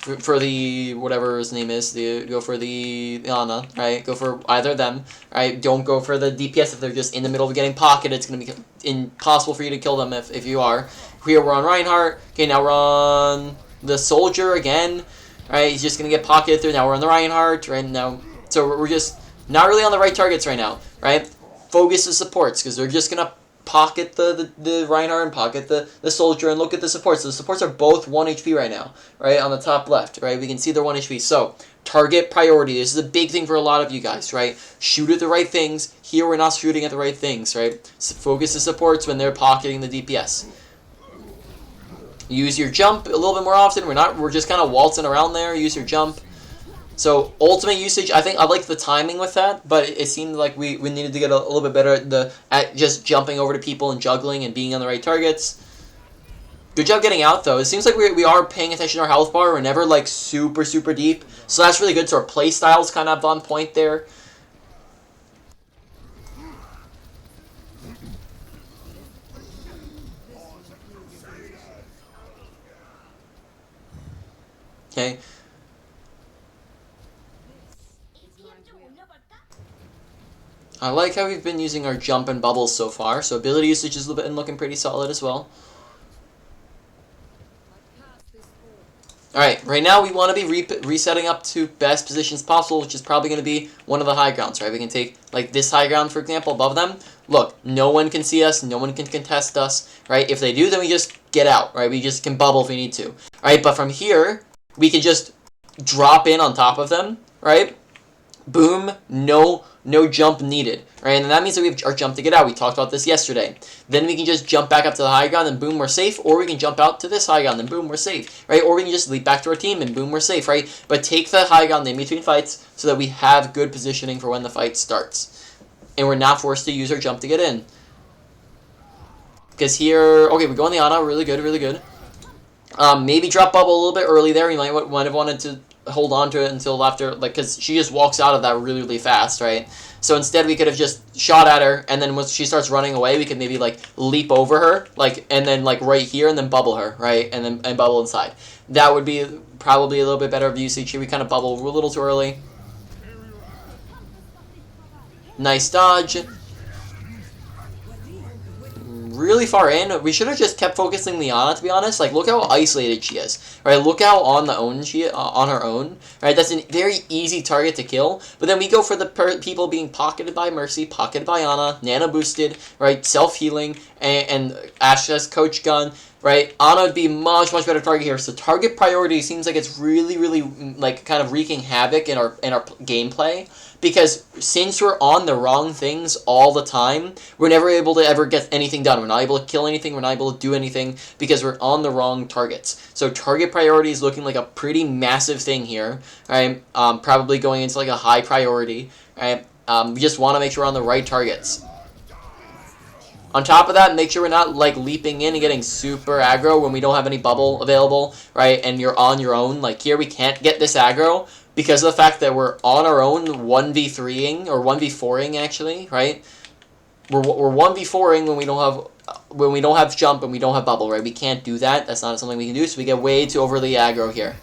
for the whatever his name is. Go for the Ana, right? Go for either of them, right? Don't go for the DPS if they're just in the middle of getting pocketed. It's gonna be impossible for you to kill them if you are. Here we're on Reinhardt. Okay, now we're on the soldier again. Right, he's just gonna get pocketed through. Now we're on the Reinhardt right now. So we're just not really on the right targets right now, right? Focus the supports because they're just gonna pocket the Reinhardt and pocket the soldier, and look at the supports. So the supports are both 1 HP right now, right, on the top left, right? We can see they're 1 HP. So target priority. This is a big thing for a lot of you guys, right? Shoot at the right things. Here we're not shooting at the right things, right? So focus the supports when they're pocketing the DPS. Use your jump a little bit more often. We're just kind of waltzing around there. Use your jump. So ultimate usage, I think I like the timing with that, but it seemed like we needed to get a little bit better at just jumping over to people and juggling and being on the right targets. Good job getting out though. It seems like we are paying attention to our health bar. We're never like super deep, so that's really good. So our play style's kind of on point there. Okay. I like how we've been using our jump and bubbles so far. So ability usage is been looking pretty solid as well. Alright, right now we want to be resetting up to best positions possible, which is probably going to be one of the high grounds, right? We can take, like, this high ground, for example, above them. Look, no one can see us, no one can contest us, right? If they do, then we just get out, right? We just can bubble if we need to, right? But from here, we can just drop in on top of them, right? Boom, no jump needed, right? And that means that we have our jump to get out. We talked about this yesterday. Then we can just jump back up to the high ground and boom, we're safe. Or we can jump out to this high ground and boom, we're safe, right? Or we can just leap back to our team and boom, we're safe, right? But take the high ground in between fights so that we have good positioning for when the fight starts. And we're not forced to use our jump to get in. Because here, okay, we go on the Ana, really good, really good. Maybe drop bubble a little bit early there. You might have wanted to hold on to it until after, like, because she just walks out of that really fast, right? So instead we could have just shot at her, and then once she starts running away, we could maybe, like, leap over her, like, and then, like, right here, and then bubble her, right? And bubble inside. That would be probably a little bit better of usage here. We kind of bubble a little too early. Nice dodge. Really far in. We should have just kept focusing the Ana, to be honest. Like, look how isolated she is, right? Look how on her own, right? That's a very easy target to kill. But then we go for the people being pocketed by Mercy, pocketed by Ana, nano boosted, right? Self healing, and Ash has coach gun, right? Ana would be much better target here. So target priority seems like it's really like kind of wreaking havoc in our gameplay. Because since we're on the wrong things all the time, we're never able to ever get anything done. We're not able to kill anything. We're not able to do anything because we're on the wrong targets. So target priority is looking like a pretty massive thing here, right? Probably going into like a high priority, right? We just want to make sure we're on the right targets. On top of that, make sure we're not like leaping in and getting super aggro when we don't have any bubble available, right? And you're on your own. Like here, we can't get this aggro because of the fact that we're on our own 1v3ing or 1v4ing actually, right? We're 1v4ing when we don't have jump and we don't have bubble, right? We can't do that. That's not something we can do. So we get way too overly aggro here,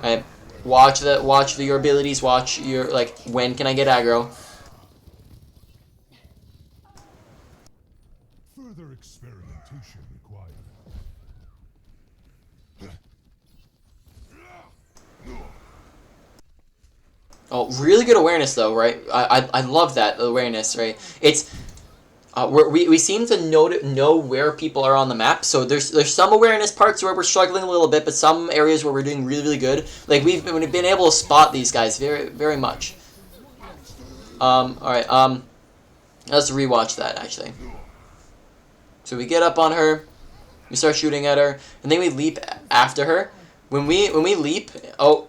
right? Watch your abilities. Watch your like when can I get aggro? Further experimentation required. Oh, really good awareness though, right? I love that awareness, right? It's we seem to know where people are on the map. So there's some awareness parts where we're struggling a little bit, but some areas where we're doing really good. Like we've been able to spot these guys very much. All right. Let's rewatch that actually. So we get up on her, we start shooting at her, and then we leap after her. When we leap, oh.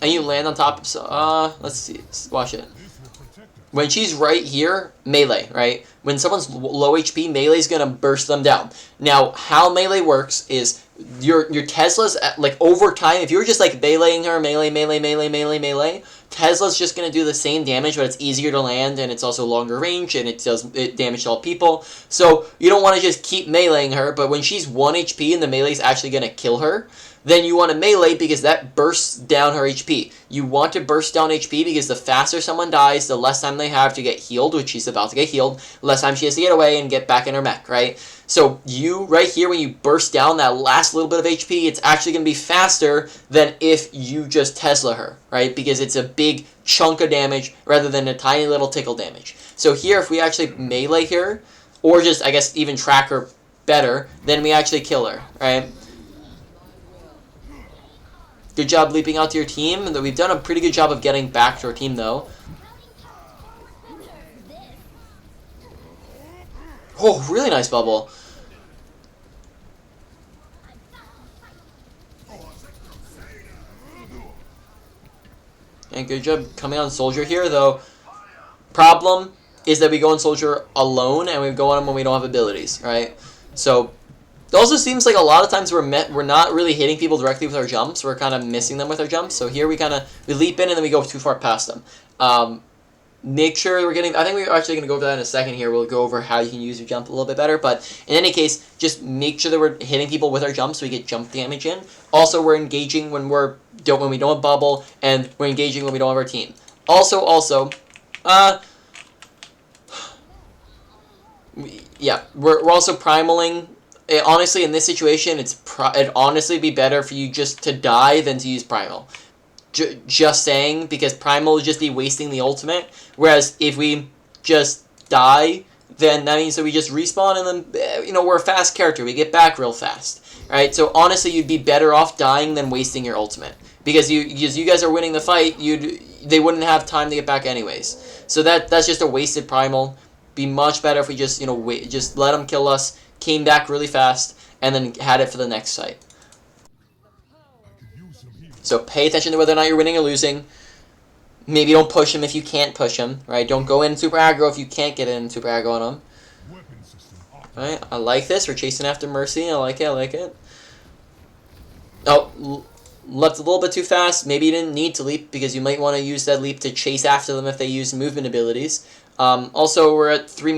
And you land on top of, let's see, let's watch it. When she's right here, melee, right? When someone's low HP, melee's gonna burst them down. Now, how melee works is your Tesla's, like, over time, if you're just, like, meleeing her, melee, Tesla's just gonna do the same damage, but it's easier to land, and it's also longer range, and it does damage to all people. So, you don't want to just keep meleeing her, but when she's 1 HP and the melee's actually gonna kill her, then you want to melee because that bursts down her HP. You want to burst down HP because the faster someone dies, the less time they have to get healed, which she's about to get healed, the less time she has to get away and get back in her mech, right? So you, right here, when you burst down that last little bit of HP, it's actually going to be faster than if you just Tesla her, right? Because it's a big chunk of damage rather than a tiny little tickle damage. So here, if we actually melee her, or just, I guess, even track her better, then we actually kill her, right? Good job leaping out to your team. We've done a pretty good job of getting back to our team, though. Oh, really nice bubble. And good job coming on Soldier here, though. Problem is that we go on Soldier alone, and we go on him when we don't have abilities, right? So it also seems like a lot of times we're not really hitting people directly with our jumps. We're kind of missing them with our jumps. So here we leap in and then we go too far past them. Make sure we're getting... I think we're actually going to go over that in a second here. We'll go over how you can use your jump a little bit better. But in any case, just make sure that we're hitting people with our jumps so we get jump damage in. Also, we're engaging when we don't have bubble, and we're engaging when we don't have our team. Yeah, we're also primaling. Honestly, in this situation, it'd honestly be better for you just to die than to use primal. Just saying, because primal would just be wasting the ultimate. Whereas if we just die, then that means that we just respawn and then, we're a fast character. We get back real fast. Right? So honestly, you'd be better off dying than wasting your ultimate. Because you guys are winning the fight, they wouldn't have time to get back anyways. So that's just a wasted primal. Be much better if we just, just let them kill us, came back really fast, and then had it for the next fight. So pay attention to whether or not you're winning or losing. Maybe don't push him if you can't push him, right? Don't go in super aggro if you can't get in super aggro on him. Right? I like this. We're chasing after Mercy. I like it. Oh, leapt a little bit too fast. Maybe you didn't need to leap because you might want to use that leap to chase after them if they use movement abilities. Also, we're at 13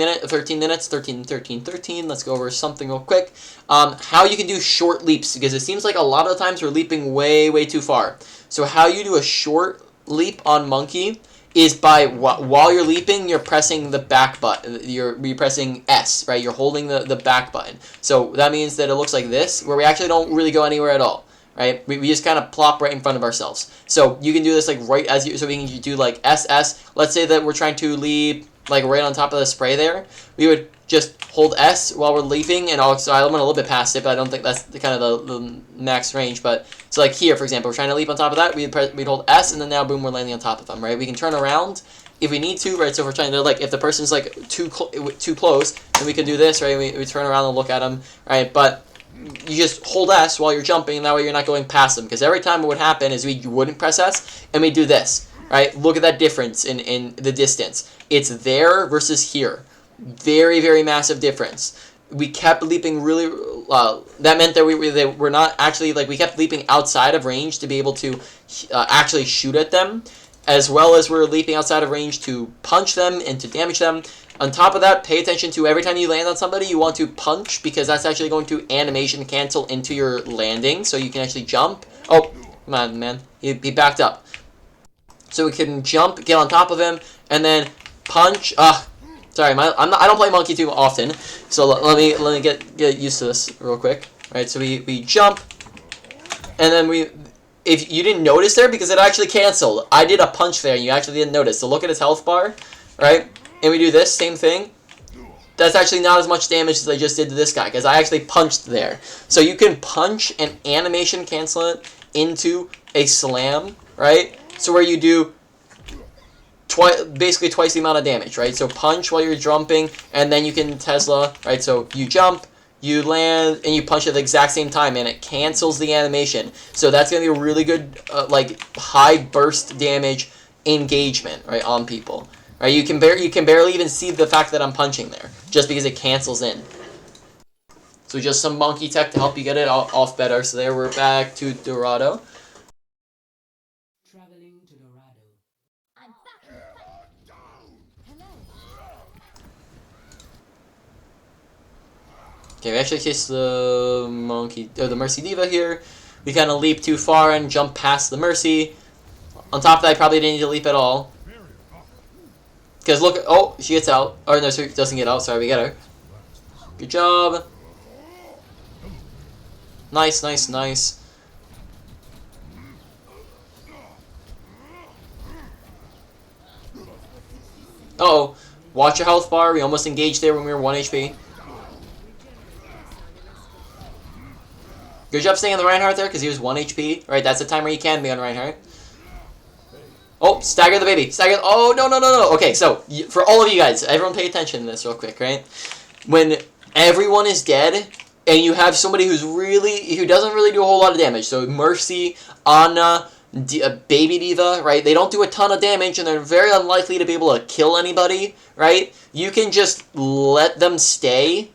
minutes, 13. Let's go over something real quick. How you can do short leaps, because it seems like a lot of the times we're leaping way too far. So how you do a short leap on Monkey is by, while you're leaping, you're pressing the back button. You're pressing S, right? You're holding the back button. So that means that it looks like this, where we actually don't really go anywhere at all. Right? We just kind of plop right in front of ourselves. So you can do this like right as you, so we can do like SS. Let's say that we're trying to leap like right on top of the spray there. We would just hold S while we're leaping, and so I went a little bit past it, but I don't think that's the max range. But so like here, for example, we're trying to leap on top of that. We'd hold S, and then now boom, we're landing on top of them. Right? We can turn around if we need to. Right? So if we're trying to if the person's like too close, then we can do this. Right? We turn around and look at them. Right? But you just hold S while you're jumping, and that way you're not going past them. Because every time what would happen is we wouldn't press S, and we do this. Right? Look at that difference in the distance. It's there versus here. Very massive difference. We kept leaping really... that meant that they were not actually... we kept leaping outside of range to be able to actually shoot at them, as well as we're leaping outside of range to punch them and to damage them. On top of that, pay attention to every time you land on somebody, you want to punch, because that's actually going to animation cancel into your landing, so you can actually jump. Oh, come on, man. He backed up. So we can jump, get on top of him, and then punch. Sorry, I don't play Monkey too often, so let me get used to this real quick. Right, so we jump, and then if you didn't notice there, because it actually canceled. I did a punch there, and you actually didn't notice. So look at his health bar, right? And we do this, same thing. That's actually not as much damage as I just did to this guy, because I actually punched there. So you can punch and animation cancel it into a slam, right? So where you do basically twice the amount of damage, right? So punch while you're jumping, and then you can Tesla, right? So you jump, you land, and you punch at the exact same time, and it cancels the animation. So that's going to be a really good, high burst damage engagement, right, on people. Right, you can barely even see the fact that I'm punching there, just because it cancels in. So just some monkey tech to help you get it off better. So there, we're back to Dorado. Traveling to Dorado. I'm back. Hello. Okay, we actually kissed the monkey, or the Mercy Diva here. we kind of leap too far and jump past the Mercy. On top of that, I probably didn't need to leap at all. Because look, oh, she gets out. Or no, she doesn't get out. Sorry, we get her. Good job. Nice, nice, nice. Uh-oh. Watch your health bar. We almost engaged there when we were 1 HP. Good job staying on the Reinhardt there, because he was 1 HP. Right, that's the time where you can be on Reinhardt. Oh, stagger the baby. Stagger. Oh, no, no, no, no. Okay, so, for all of you guys, everyone pay attention to this real quick, right? When everyone is dead, and you have somebody who doesn't really do a whole lot of damage. So, Mercy, Ana, Baby Diva, right? They don't do a ton of damage, and they're very unlikely to be able to kill anybody, right? You can just let them stay,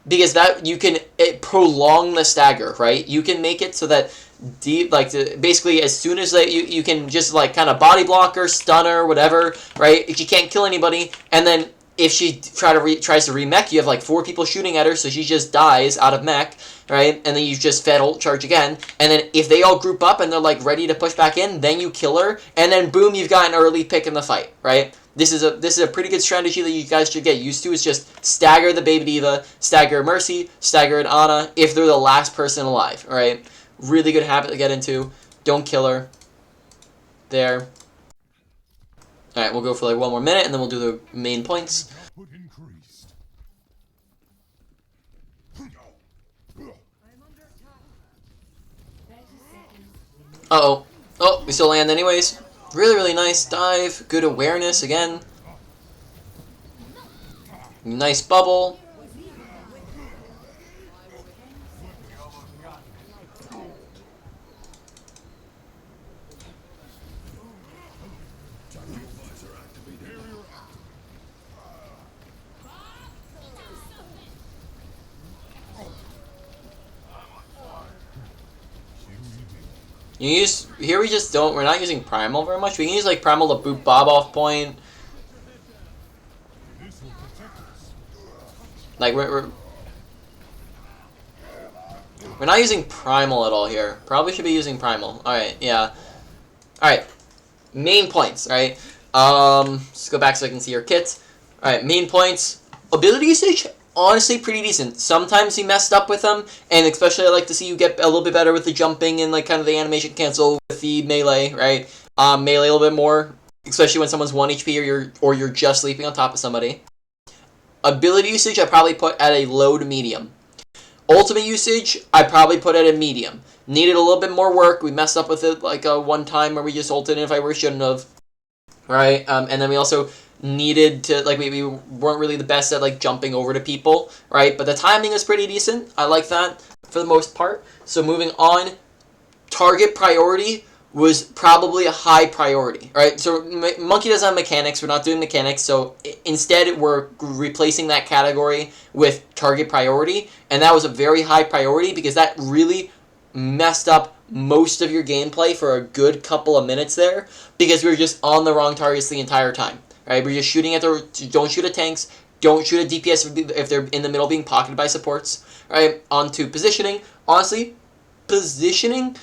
because that you can prolong the stagger, right? You can make it so that basically as soon as you can just like kind of body block her, stun her, whatever, right? If she can't kill anybody, and then if she tries to re-mech, you have like 4 people shooting at her, so she just dies out of mech, right? And then you just fed ult charge again, and then if they all group up and they're like ready to push back in, then you kill her, and then boom, you've got an early pick in the fight, right? This is a pretty good strategy that you guys should get used to. Is just stagger the Baby Diva, stagger Mercy, stagger an Ana if they're the last person alive, right? Really good habit to get into. Don't kill her. There. Alright, we'll go for like 1 more minute and then we'll do the main points. Output increased. Uh-oh. Oh, we still land anyways. Really, really nice dive. Good awareness again. Nice bubble. Here we just don't, we're not using Primal very much. We can use like Primal to boot Bob off point. Like we're not using Primal at all here. Probably should be using Primal. Alright, yeah. Alright. Main points, alright. Let's go back so I can see your kits. Alright, main points. Ability usage, honestly pretty decent. Sometimes he messed up with them, and especially I like to see you get a little bit better with the jumping and like kind of the animation cancel with the melee, right? Melee a little bit more, especially when someone's 1 HP or you're just sleeping on top of somebody. Ability usage I probably put at a low to medium. Ultimate usage I probably put at a medium. Needed a little bit more work. We messed up with it like one time where we just ulted if I shouldn't have. Right? And then we also needed to, like, we weren't really the best at like jumping over to people, right? But the timing is pretty decent. I like that for the most part. So moving on, target priority was probably a high priority, right? So Monkey doesn't have mechanics. We're not doing mechanics. So instead, we're replacing that category with target priority. And that was a very high priority because that really messed up most of your gameplay for a good couple of minutes there because we were just on the wrong targets the entire time, right? We're just shooting at don't shoot at tanks, don't shoot at DPS if they're in the middle being pocketed by supports, right? On to positioning. Honestly, positioning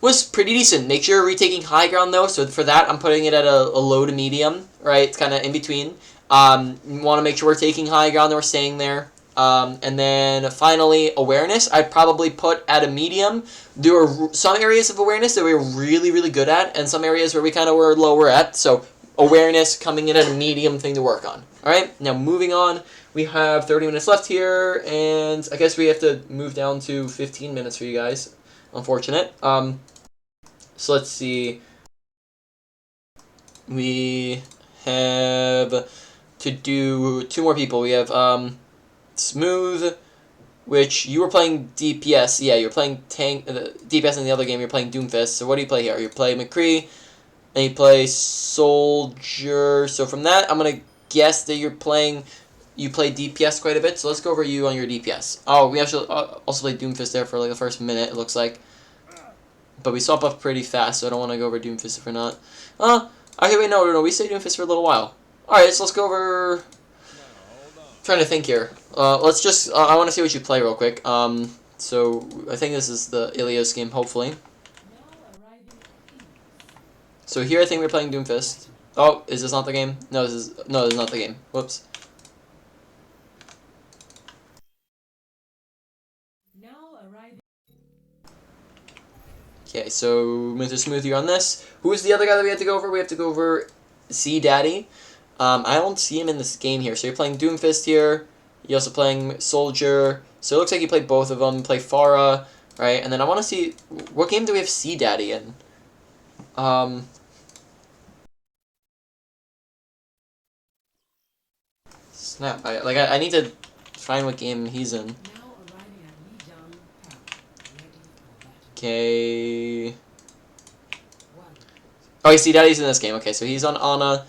was pretty decent. Make sure you're retaking high ground though, so for that I'm putting it at a low to medium, right? It's kind of in between. You want to make sure we're taking high ground and we're staying there. And then finally, awareness, I'd probably put at a medium. There were some areas of awareness that we were really, really good at, and some areas where we kind of were lower at. So awareness coming in at a medium thing to work on. Alright, now moving on. We have 30 minutes left here, and I guess we have to move down to 15 minutes for you guys. Unfortunate. So let's see. We have to do 2 more people. We have Smooth, which you were playing DPS. Yeah, you were playing tank DPS in the other game. You're playing Doomfist. So what do you play here? You play McCree, and you play Soldier. So from that, I'm gonna guess that you play DPS quite a bit. So let's go over you on your DPS. Oh, we actually also played Doomfist there for like the first minute. It looks like. But we swap up pretty fast, so I don't want to go over Doomfist if we're not. Okay, wait, no, we stayed Doomfist for a little while. Alright, so let's go over... trying to think here. Let's just... I want to see what you play real quick. So I think this is the Ilios game, hopefully. Now arriving in. So here I think we're playing Doomfist. Oh, is this not the game? No, this is not the game. Whoops. Now arriving. Okay, so Mr. Smooth, you're on this. Who's the other guy that we have to go over? We have to go over C Daddy. I don't see him in this game here. So you're playing Doomfist here. You're also playing Soldier. So it looks like you played both of them. Play Farah, right? And then I want to see, what game do we have C Daddy in? Snap. I need to find what game he's in. Now arriving at Lijiang Town. Ready for battle. Okay. 1. Oh, you see, Daddy's in this game. Okay, so he's on Ana.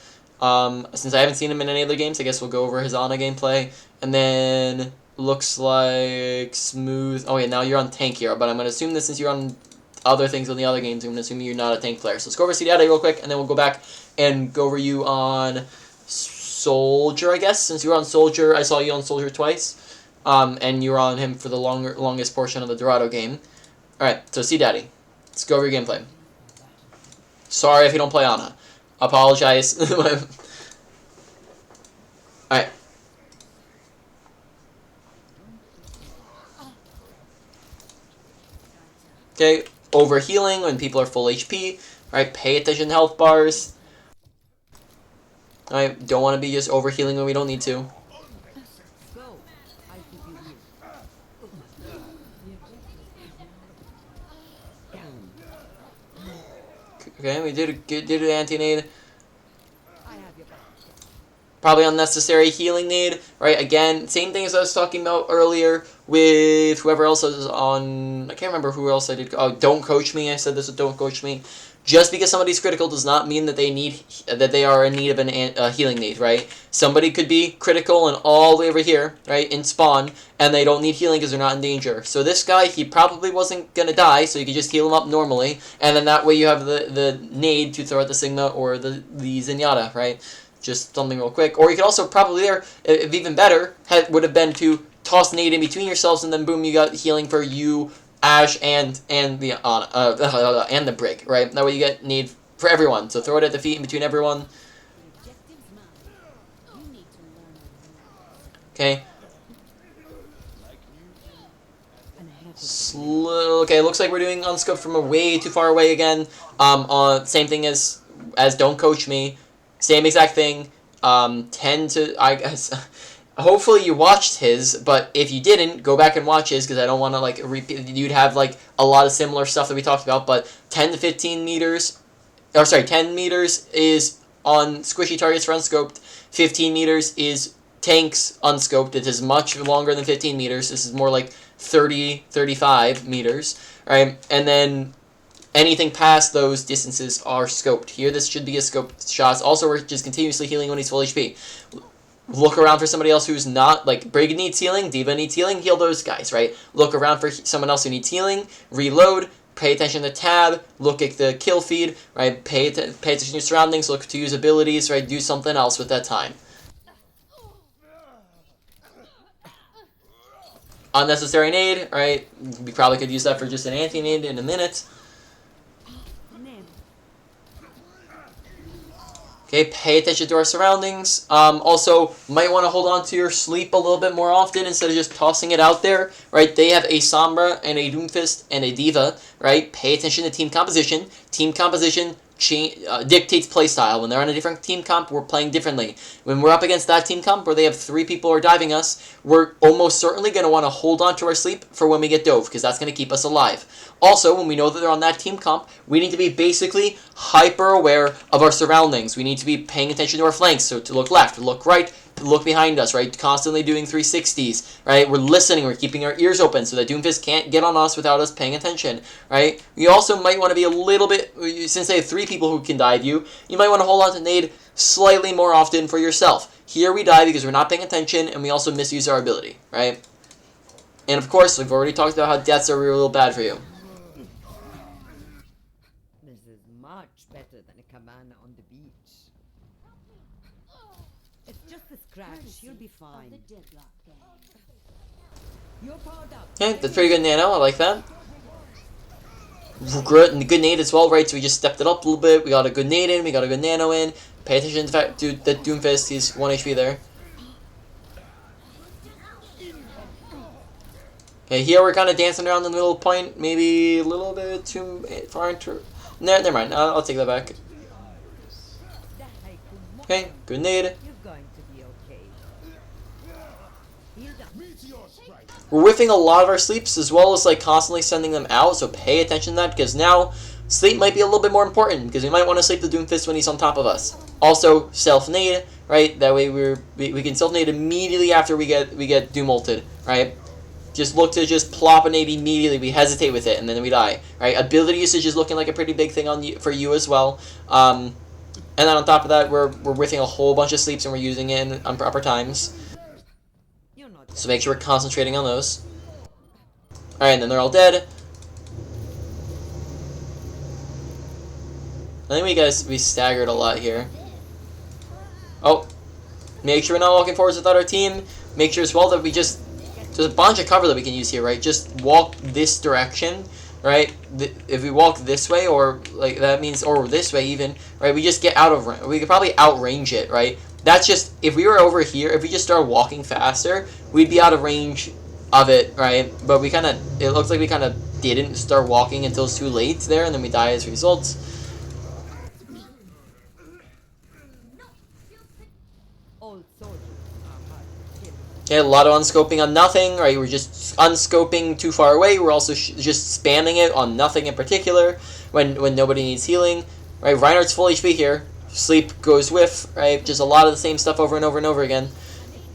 Since I haven't seen him in any other games, I guess we'll go over his Ana gameplay. And then looks like Smooth. Oh yeah, now you're on Tank here, but I'm gonna assume that since you're on other things on the other games, I'm gonna assume you're not a tank player. So let's go over C Daddy real quick, and then we'll go back and go over you on Soldier, I guess. Since you were on Soldier, I saw you on Soldier twice. And you were on him for the longest portion of the Dorado game. Alright, so C Daddy. Let's go over your gameplay. Sorry if you don't play Ana. Apologize. Alright. Okay, over healing when people are full HP. Alright, pay attention to health bars. Alright, don't want to be just over healing when we don't need to. Okay, we did an anti-nade. Probably unnecessary healing nade, right? Again, same thing as I was talking about earlier with whoever else was on. I can't remember who else I did. Oh, don't coach me. I said this with don't coach me. Just because somebody's critical does not mean that they are in need of a healing need, right? Somebody could be critical and all the way over here, right, in spawn, and they don't need healing because they're not in danger. So this guy, he probably wasn't gonna die, so you could just heal him up normally, and then that way you have the nade to throw at the Sigma or the Zenyatta, right? Just something real quick. Or you could also probably there, if even better, would have been to toss nade in between yourselves, and then boom, you got healing for you, Ash, and the and the Brig, right? That way you get nade for everyone. So throw it at the feet in between everyone. Okay. Okay, looks like we're doing Unscoped from a way too far away again. Same thing as Don't Coach Me. Same exact thing. Tend to, I guess, hopefully you watched his, but if you didn't, go back and watch his, because I don't want to, like, repeat, you'd have, like, a lot of similar stuff that we talked about, but 10 to 15 meters, or sorry, 10 meters is on squishy targets for Unscoped, 15 meters is tanks Unscoped. It is much longer than 15 meters. This is more like 30, 35 meters, right? And then anything past those distances are scoped. Here, this should be a scoped shot. Also, we're just continuously healing when he's full HP. Look around for somebody else who's not, like, Brig needs healing, Diva needs healing, heal those guys, right? Look around for someone else who needs healing, reload, pay attention to tab, look at the kill feed, right? Pay attention to your surroundings, look to use abilities, right? Do something else with that time. Unnecessary nade, right? We probably could use that for just an anti-nade in a minute. Okay, pay attention to our surroundings. Also, might want to hold on to your sleep a little bit more often instead of just tossing it out there, right? They have a Sombra and a Doomfist and a Diva, right? Pay attention to team composition. Team composition dictates playstyle. When they're on a different team comp, we're playing differently. When we're up against that team comp where they have 3 people who are diving us, we're almost certainly going to want to hold on to our sleep for when we get dove, because that's going to keep us alive. Also, when we know that they're on that team comp, we need to be basically hyper aware of our surroundings. We need to be paying attention to our flanks, so to look left, look right, look behind us, right? Constantly doing 360s, right? We're listening, we're keeping our ears open so that Doomfist can't get on us without us paying attention, right? We also might want to be a little bit, since they have 3 people who can dive you, you might want to hold on to nade slightly more often for yourself. Here we die because we're not paying attention, and we also misuse our ability, right? And of course, we've already talked about how deaths are real bad for you. This is much better than a cabana on the beach. It's just a scratch. You'll be fine. You're powered up. Okay, that's pretty good nano. I like that. Good nade as well, right? So we just stepped it up a little bit. We got a good nade in. We got a good nano in. Pay attention to the fact, dude, that Doomfist, he's 1 HP there. Okay, here we're kind of dancing around the middle point. Maybe a little bit too far into... No, never mind. I'll take that back. Okay, good nade. You're going to be okay. Heal up. Meteor strike. We're whiffing a lot of our sleeps as well as like constantly sending them out, so pay attention to that because now sleep might be a little bit more important because we might want to sleep the Doomfist when he's on top of us. Also, self-nade, right? That way we can self-nade immediately after we get Doom ulted, right? Just look to just plop a nade immediately. We hesitate with it and then we die, right? Ability usage is looking like a pretty big thing on you, for you as well. And then on top of that, we're whiffing a whole bunch of sleeps and we're using it in improper times. You're not. So make sure we're concentrating on those. Alright, and then they're all dead. I think we staggered a lot here. Oh. Make sure we're not walking forwards without our team. Make sure as well that we just... There's a bunch of cover that we can use here, right? Just walk this direction, right? If we walk this way, or like that means, or this way even, right? We just get out of range. We could probably outrange it, right? That's just, if we were over here, if we just started walking faster, we'd be out of range of it, right? But we kind of, it looks like we kind of didn't start walking until it's too late there, and then we die as a result. Old soldiers are hard to kill. Okay, a lot of unscoping on nothing, right? We're just unscoping too far away. We're also just spamming it on nothing in particular when nobody needs healing, right? Reinhardt's full HP here. Sleep goes whiff, right? Just a lot of the same stuff over and over and over again.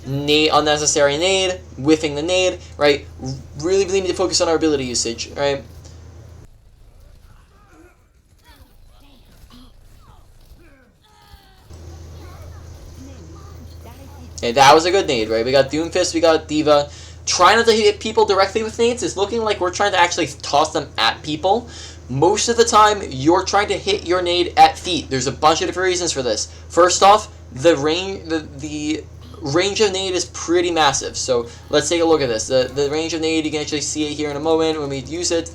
Nade, unnecessary nade, whiffing the nade, right? Really need to focus on our ability usage, right? Okay, that was a good nade, right? We got Doomfist, we got Diva. Try not to hit people directly with nades. It's looking like we're trying to actually toss them at people. Most of the time, you're trying to hit your nade at feet. There's a bunch of different reasons for this. First off, the range of nade is pretty massive. So let's take a look at this. The range of nade, you can actually see it here in a moment when we use it.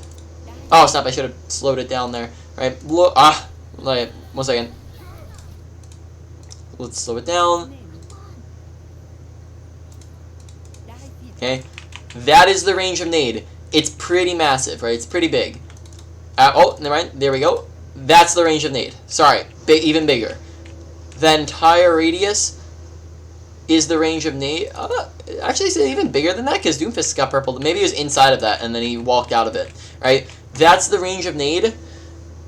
Oh, snap, I should have slowed it down there. Right, look, like, 1 second. Let's slow it down. Okay, that is the range of nade. It's pretty massive, right? It's pretty big. Oh, never mind. There we go. That's the range of nade. Sorry, even bigger. The entire radius is the range of nade. Actually, it's even bigger than that because Doomfist got purple. Maybe he was inside of that and then he walked out of it, right? That's the range of nade.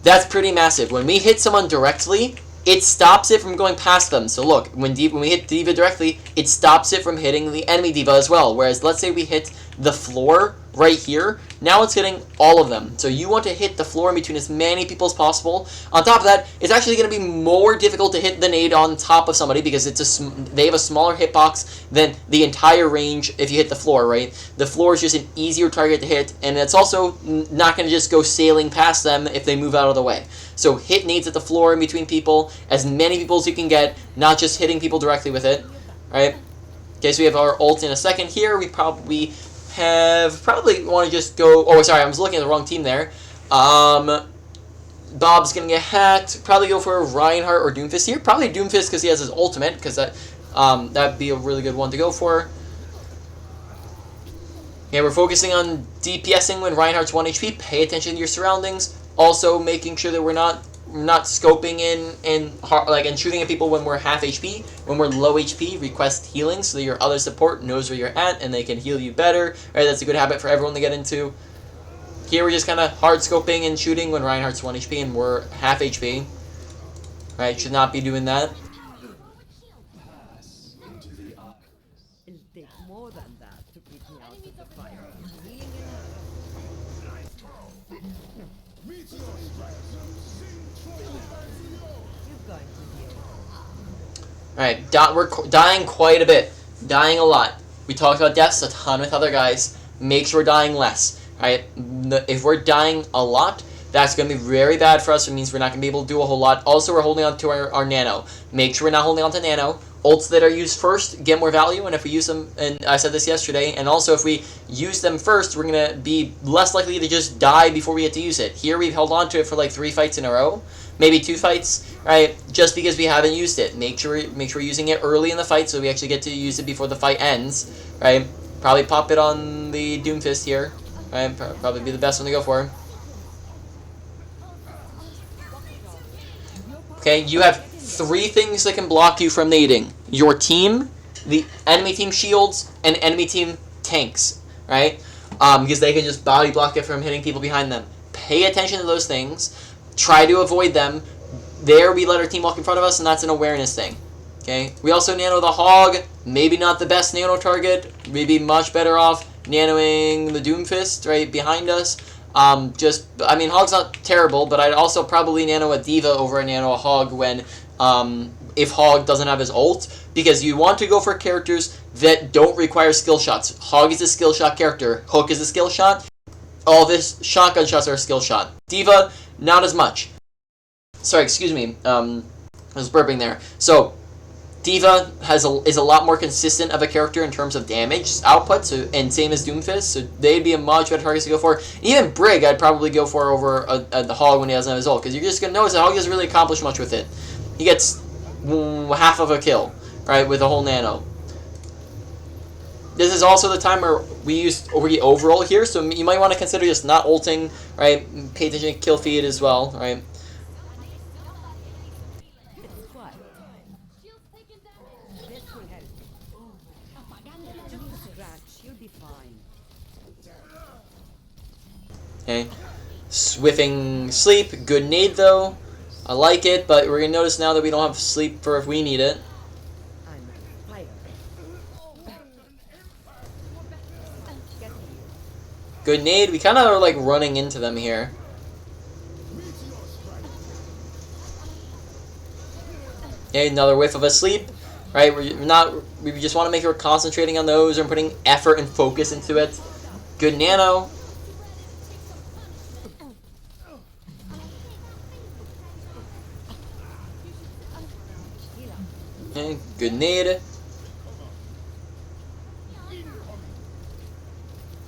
That's pretty massive. When we hit someone directly, it stops it from going past them. So look, when we hit Diva directly, it stops it from hitting the enemy Diva as well. Whereas, let's say we hit the floor right here, now it's hitting all of them. So you want to hit the floor in between as many people as possible. On top of that, it's actually going to be more difficult to hit the nade on top of somebody because they have a smaller hitbox than the entire range if you hit the floor, right? The floor is just an easier target to hit, and it's also not going to just go sailing past them if they move out of the way. So hit nades at the floor in between people, as many people as you can get, not just hitting people directly with it, right? Okay, so we have our ult in a second here. We probably want to just go... Oh, sorry, I was looking at the wrong team there. Bob's going to get hacked. Probably go for Reinhardt or Doomfist here. Probably Doomfist because he has his ultimate, because that'd be a really good one to go for. Yeah, we're focusing on DPSing when Reinhardt's 1 HP. Pay attention to your surroundings. Also, making sure that we're not scoping in and shooting at people when we're half HP. When we're low HP, request healing so that your other support knows where you're at and they can heal you better. Right, that's a good habit for everyone to get into. Here we're just kind of hard scoping and shooting when Reinhardt's 1 HP and we're half HP. Right, should not be doing that. It'll take more than that to keep me out of the fire. Healing Meteor strike. You're going to be okay. Alright, we're dying quite a bit. Dying a lot. We talked about deaths a ton with other guys. Make sure we're dying less. Alright, if we're dying a lot, That's going to be very bad for us. It means we're not going to be able to do a whole lot. Also, we're holding on to our Nano. Make sure we're not holding on to Nano. Ults that are used first get more value, and if we use them, and I said this yesterday, and also if we use them first, we're going to be less likely to just die before we get to use it. Here, we've held on to it for like 3 fights in a row. Maybe 2 fights, right? Just because we haven't used it. Make sure we're using it early in the fight so we actually get to use it before the fight ends, right? Probably pop it on the Doomfist here, right? Probably be the best one to go for. Okay, you have 3 things that can block you from nading. Your team, the enemy team shields, and enemy team tanks, right? Because they can just body block it from hitting people behind them. Pay attention to those things. Try to avoid them. There we let our team walk in front of us, and that's an awareness thing. Okay. We also nano the Hog. Maybe not the best nano target. We'd be much better off nanoing the Doomfist right behind us. I mean, Hog's not terrible, but I'd also probably nano a D.Va over a nano a Hog when, if Hog doesn't have his ult, because you want to go for characters that don't require skill shots. Hog is a skill shot character. Hook is a skill shot. All of his shotgun shots are a skill shot. D.Va, not as much. Sorry, excuse me. I was burping there. So, D.Va is a lot more consistent of a character in terms of damage output, and same as Doomfist, so they'd be a much better target to go for. Even Brig, I'd probably go for over the Hog when he doesn't have his ult, because you're just going to notice that Hog doesn't really accomplish much with it. He gets half of a kill, right, with a whole nano. This is also the time where we use overall here, so you might want to consider just not ulting, right? Pay attention to kill feed as well, right? It's quiet. This will help. Just a scratch, you'll be fine. Okay. Swiffing sleep, good nade though. I like it, but we're gonna notice now that we don't have sleep for if we need it. I'm fired. Get here. Good nade. We kind of are like running into them here. Okay, another whiff of a sleep. Right, we just want to make sure we're concentrating on those and putting effort and focus into it. Good nano. Okay, good nade.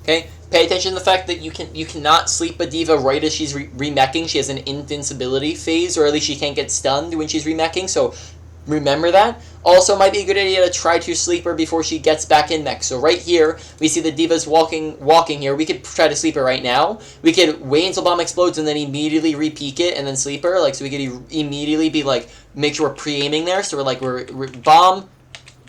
Okay, pay attention to the fact that you cannot sleep a D.Va right as she's remeching. She has an invincibility phase, or at least she can't get stunned when she's remeching, so remember that. Also, might be a good idea to try to sleep her before she gets back in mech. So right here, we see the D.Va's walking here. We could try to sleep her right now. We could wait until bomb explodes and then immediately re-peek it and then sleep her. Like, so we could immediately be like, make sure we're pre-aiming there. So we're bomb,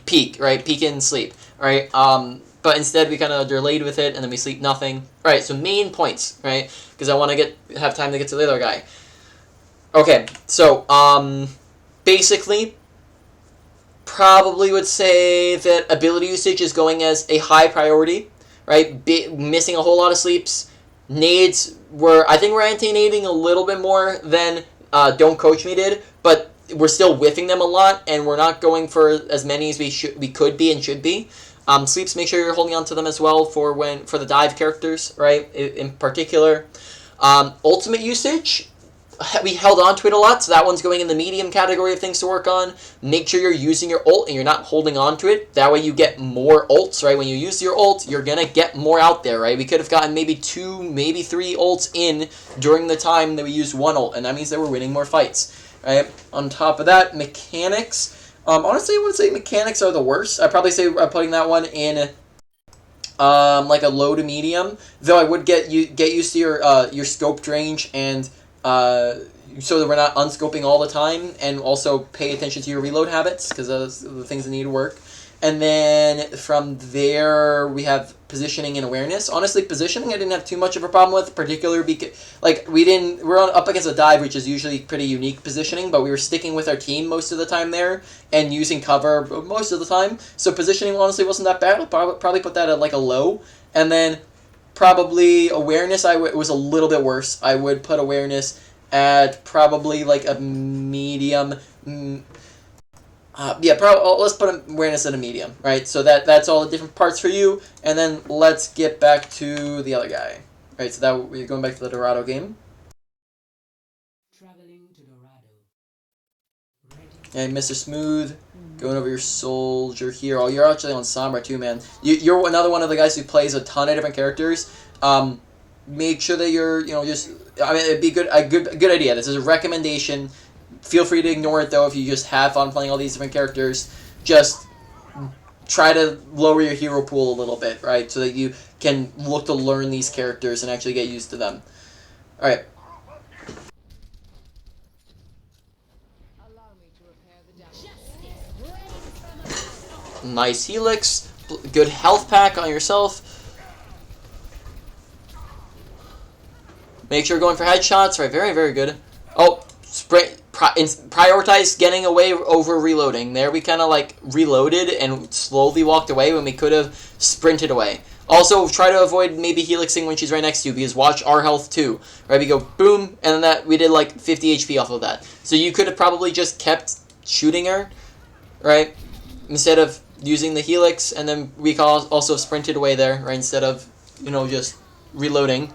peek, right? Peek and sleep, right? But instead we kind of delayed with it and then we sleep nothing. All right, so main points, right? Because I want to have time to get to the other guy. Okay, so basically, probably would say that ability usage is going as a high priority, right? Missing a whole lot of sleeps. Nades I think we're anti-nading a little bit more than Don't Coach Me did, but we're still whiffing them a lot, and we're not going for as many as we could be and should be. Sleeps, make sure you're holding on to them as well for the dive characters, right? In particular, ultimate usage. We held on to it a lot, so that one's going in the medium category of things to work on. Make sure you're using your ult and you're not holding on to it. That way you get more ults, right? When you use your ult, you're going to get more out there, right? We could have gotten maybe 2, maybe 3 ults in during the time that we used 1 ult, and that means that we're winning more fights, right? On top of that, mechanics. Honestly, I wouldn't say mechanics are the worst. I'd probably say I'm putting that one in like a low to medium, though I would get used to your scoped range and so that we're not unscoping all the time, and also pay attention to your reload habits, because those are the things that need to work. And then from there we have positioning and awareness. Honestly, positioning I didn't have too much of a problem with, particularly because we're up against a dive, which is usually pretty unique positioning, but we were sticking with our team most of the time there and using cover most of the time. So positioning honestly wasn't that bad. I'll probably put that at like a low. And then probably awareness was a little bit worse. I would put awareness at probably like a medium. Let's put awareness at a medium, right? So that's all the different parts for you, and then let's get back to the other guy, right? So that we're going back to the Dorado game. Ready. And Mr. Smooth, going over your soldier here. Oh, you're actually on Sombra too, man. You're another one of the guys who plays a ton of different characters. Make sure that you're, just. I mean, it'd be a good idea. This is a recommendation. Feel free to ignore it though if you just have fun playing all these different characters. Just try to lower your hero pool a little bit, right? So that you can look to learn these characters and actually get used to them. All right. Nice helix. Good health pack on yourself. Make sure you're going for headshots. Right, very, very good. Oh, prioritize getting away over reloading. There we kind of like reloaded and slowly walked away when we could have sprinted away. Also, try to avoid maybe helixing when she's right next to you, because watch our health too. Right, we go boom, and then we did like 50 HP off of that. So you could have probably just kept shooting her, right, instead of using the helix, and then we could also sprinted away there, right, instead of, just reloading.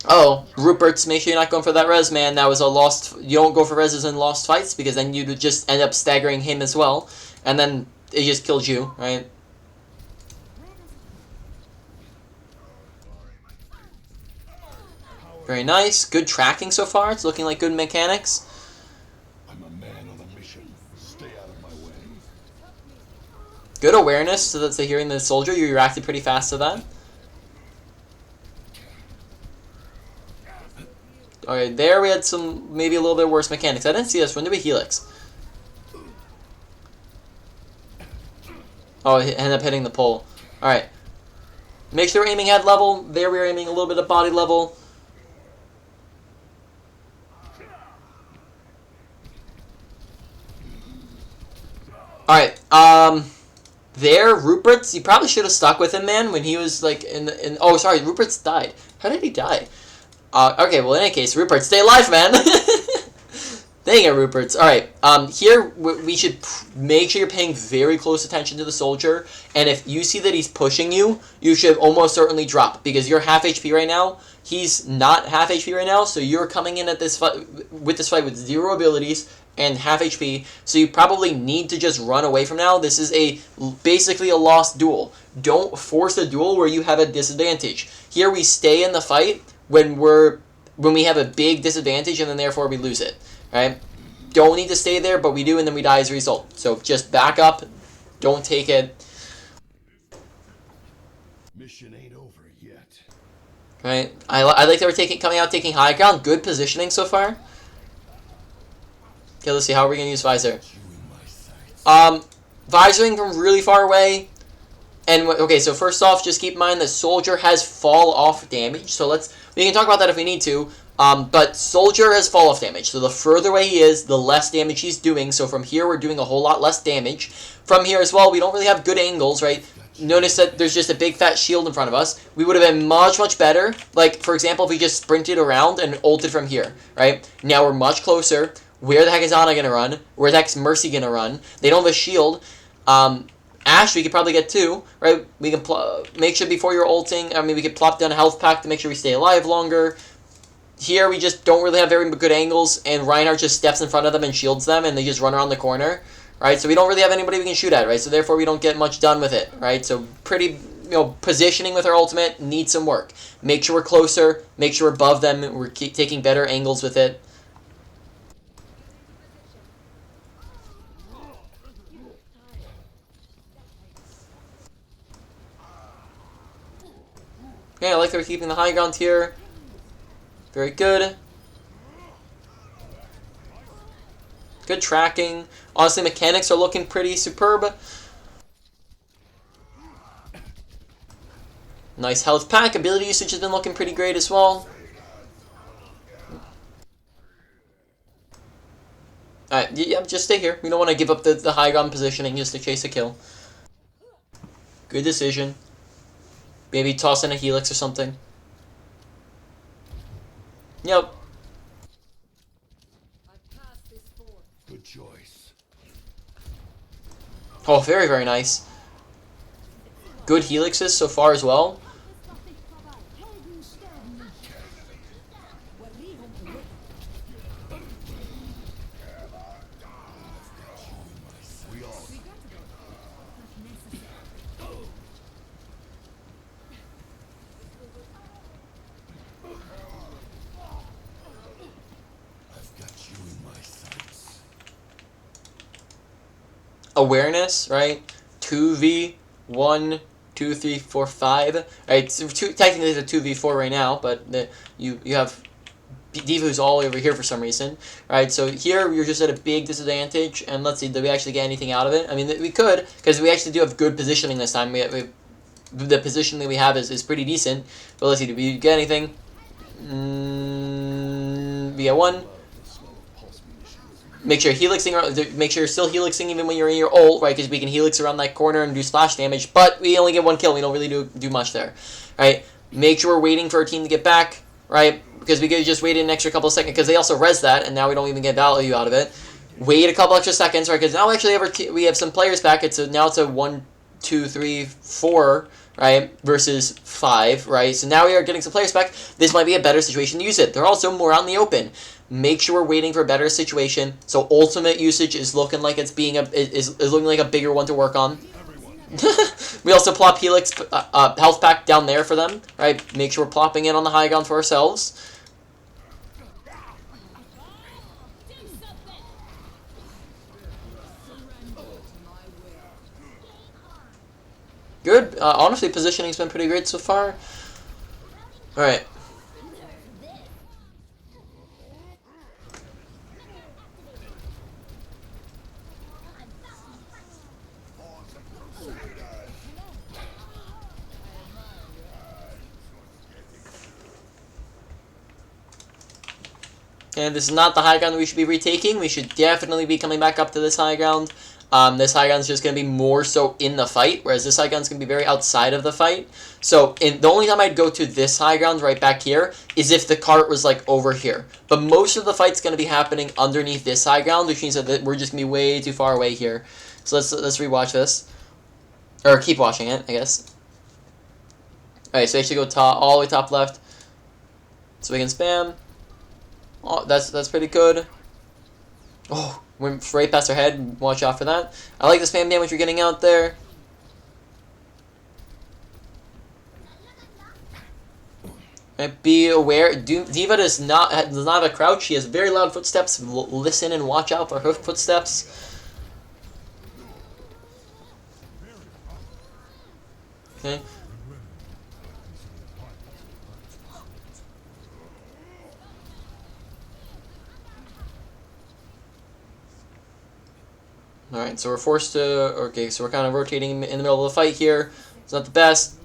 Oh, Rupert's, make sure you're not going for that res, man. That was a lost. You don't go for reses in lost fights, because then you'd just end up staggering him as well, and then it just killed you, right? Very nice. Good tracking so far. It's looking like good mechanics. I'm a man on a mission. Stay out of my way. Good awareness, so that's hearing the soldier. You reacted pretty fast to that. Alright, there we had some, maybe a little bit worse mechanics. I didn't see this. When did we helix? Oh, it ended up hitting the pole. Alright. Make sure we're aiming head level. There we are aiming a little bit of body level. Alright, there, Rupert's, you probably should have stuck with him, man, when he was, like, oh, sorry, Rupert's died. How did he die? Okay, well, in any case, Rupert, stay alive, man! Dang it, Rupert's. Alright, here, we should make sure you're paying very close attention to the soldier, and if you see that he's pushing you, you should almost certainly drop, because you're half HP right now, he's not half HP right now, so you're coming in at this fight with 0 abilities, and half HP, so you probably need to just run away from now. This is basically a lost duel. Don't force a duel where you have a disadvantage. Here we stay in the fight when we have a big disadvantage, and then therefore we lose it. Right? Don't need to stay there, but we do, and then we die as a result. So just back up. Don't take it. Mission ain't over yet. Right? I like that we're coming out taking high ground. Good positioning so far. Okay, let's see. How are we going to use Visor? Visoring from really far away. And, okay, so first off, just keep in mind that Soldier has fall-off damage. So we can talk about that if we need to. But Soldier has fall-off damage. So the further away he is, the less damage he's doing. So from here, we're doing a whole lot less damage. From here as well, we don't really have good angles, right? Notice that there's just a big fat shield in front of us. We would have been much, much better. Like, for example, if we just sprinted around and ulted from here, right? Now we're much closer. Where the heck is Ana going to run? Where the heck is Mercy going to run? They don't have a shield. Ashe, we could probably get two, right? We can make sure before you're ulting, we could plop down a health pack to make sure we stay alive longer. Here, we just don't really have very good angles, and Reinhardt just steps in front of them and shields them, and they just run around the corner, right? So we don't really have anybody we can shoot at, right? So therefore, we don't get much done with it, right? So pretty, positioning with our ultimate needs some work. Make sure we're closer, make sure we're above them, we're taking better angles with it. Okay, I like that we're keeping the high ground here. Very good. Good tracking. Honestly, mechanics are looking pretty superb. Nice health pack. Ability usage has been looking pretty great as well. Alright, yeah, just stay here. We don't want to give up the high ground positioning just to chase a kill. Good decision. Maybe toss in a helix or something. Yep. Good choice. Oh, very, very nice. Good helixes so far as well. Awareness, right? 2v, 1, 2, 3, 4, 5. Right, so technically it's a 2v4 right now, but you have D.Va who's all over here for some reason. Right, so here you're just at a big disadvantage, and let's see, did we actually get anything out of it? I mean, we could, because we actually do have good positioning this time. The positioning we have is pretty decent, but let's see, did we get anything? We got one. Make sure make sure you're still helixing even when you're in your ult, right? Because we can helix around that corner and do splash damage, but we only get one kill. We don't really do much there, right? Make sure we're waiting for our team to get back, right? Because we could just wait an extra couple of seconds, because they also res that, and now we don't even get value out of it. Wait a couple extra seconds, right? Because now actually we have some players back. Now it's a 1, 2, 3, 4, right? Versus 5, right? So now we are getting some players back. This might be a better situation to use it. They're also more out in the open. Make sure we're waiting for a better situation. So ultimate usage is looking like it's being is looking like a bigger one to work on. We also plop Helix health pack down there for them, right? Make sure we're plopping it on the high ground for ourselves. Good. Honestly, positioning's been pretty great so far. All right. And this is not the high ground we should be retaking. We should definitely be coming back up to this high ground. This high ground is just going to be more so in the fight, whereas this high ground is going to be very outside of the fight. So the only time I'd go to this high ground right back here is if the cart was like over here. But most of the fight's going to be happening underneath this high ground, which means that we're just going to be way too far away here. So let's rewatch this. Or keep watching it, I guess. Alright, so actually go all the way top left. So we can spam. Oh, that's pretty good. Oh, went right past our head. Watch out for that. I like the spam damage you're getting out there. And be aware. D.Va does not have a crouch. She has very loud footsteps. Listen and watch out for her footsteps. Okay. Alright, so we're forced to... Okay, so we're kind of rotating in the middle of the fight here. It's not the best.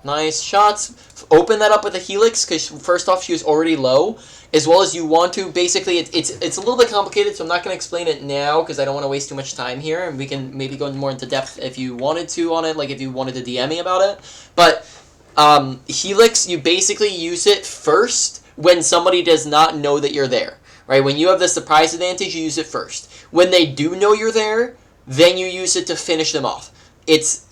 Nice shots. Open that up with a Helix, because first off, she was already low. As well as you want to... Basically, it's a little bit complicated, so I'm not going to explain it now, because I don't want to waste too much time here. And we can maybe go more into depth if you wanted to on it, like if you wanted to DM me about it. But Helix, you basically use it first when somebody does not know that you're there. Right, when you have the surprise advantage, you use it first. When they do know you're there, then you use it to finish them off. It's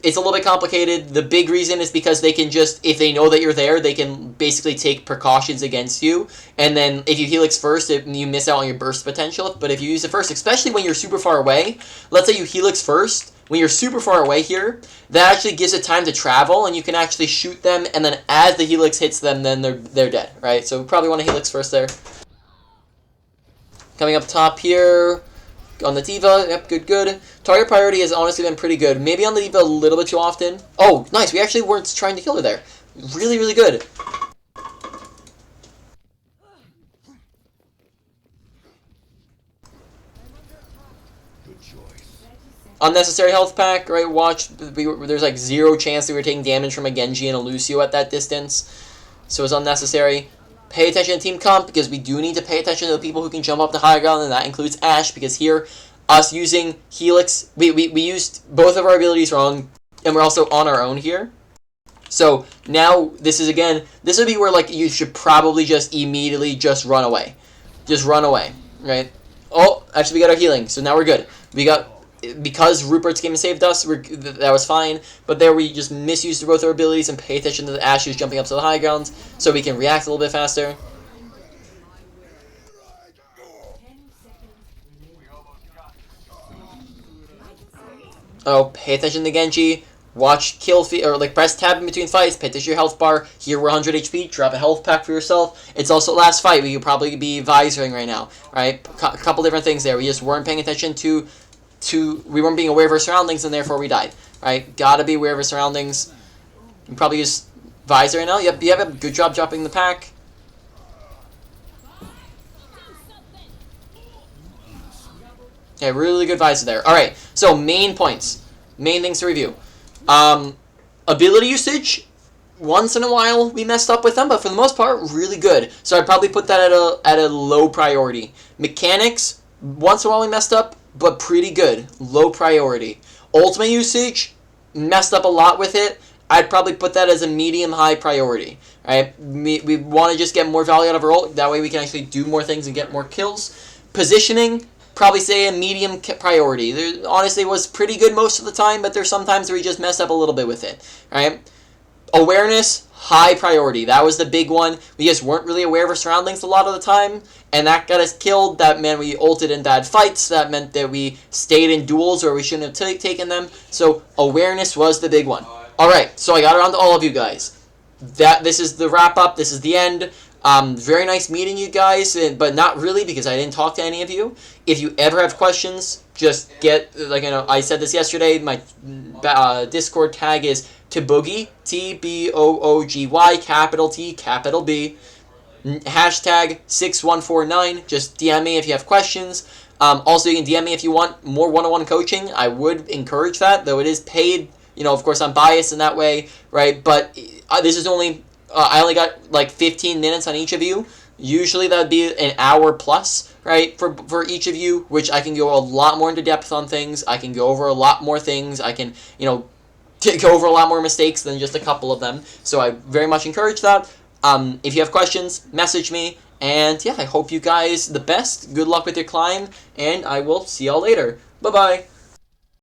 a little bit complicated. The big reason is because they can just, if they know that you're there, they can basically take precautions against you. And then if you Helix first, you miss out on your burst potential. But if you use it first, especially when you're super far away, let's say you Helix first, when you're super far away here, that actually gives it time to travel, and you can actually shoot them, and then as the Helix hits them, then they're dead, right? So we probably want to Helix first there. Coming up top here on the D.Va. Yep, good. Target priority has honestly been pretty good. Maybe on the D.Va a little bit too often. Oh, nice. We actually weren't trying to kill her there. Really, really good. Good choice. Unnecessary health pack, right? Watch. There's like 0 chance that we were taking damage from a Genji and a Lucio at that distance. So it's unnecessary. Pay attention to team comp, because we do need to pay attention to the people who can jump up the high ground, and that includes Ashe, because here, us using Helix, we used both of our abilities wrong, and we're also on our own here. So now, this would be where like you should probably just immediately just run away. Just run away, right? Oh, actually we got our healing, so now we're good. Because Rupert's came and saved us, that was fine. But there we just misused both our abilities and pay attention to the Ashe who's jumping up to the high ground, so we can react a little bit faster. Oh, pay attention to Genji. watch kill feed, or like press tab in between fights, pay attention to your health bar. Here we're 100 HP, drop a health pack for yourself. It's also last fight, we could probably be visoring right now, right? A couple different things there. We just weren't paying attention to we weren't being aware of our surroundings, and therefore we died, right? Gotta be aware of our surroundings. You probably just visor right now. Yep, you have a good job dropping the pack. Yeah, really good visor there. Alright, so main points. Main things to review. Ability usage, once in a while we messed up with them, but for the most part, really good. So I'd probably put that at a low priority. Mechanics, once in a while we messed up, but pretty good. Low priority. Ultimate usage, messed up a lot with it. I'd probably put that as a medium-high priority. Right? We want to just get more value out of our ult. That way we can actually do more things and get more kills. Positioning, probably say a medium priority. There honestly was pretty good most of the time, but there's sometimes where we just messed up a little bit with it. Right? Awareness, high priority. That was the big one. We just weren't really aware of our surroundings a lot of the time, and that got us killed. That meant we ulted in bad fights. That meant that we stayed in duels where we shouldn't have taken them. So awareness was the big one. Alright, so I got around to all of you guys. This is the wrap-up. This is the end. Very nice meeting you guys, but not really because I didn't talk to any of you. If you ever have questions, just get, like, you know, I said this yesterday, my Discord tag is Tboogy, Tboogy, capital T, capital B, hashtag 6149, just DM me if you have questions. Also, you can DM me if you want more one-on-one coaching. I would encourage that, though it is paid. You know, of course, I'm biased in that way, right? But this is only, I only got like 15 minutes on each of you. Usually that would be an hour plus, right, for each of you, which I can go a lot more into depth on things. I can go over a lot more things. I can, you know, go over a lot more mistakes than just a couple of them. So I very much encourage that. If you have questions, message me. And yeah, I hope you guys the best. Good luck with your climb, and I will see y'all later. Bye-bye.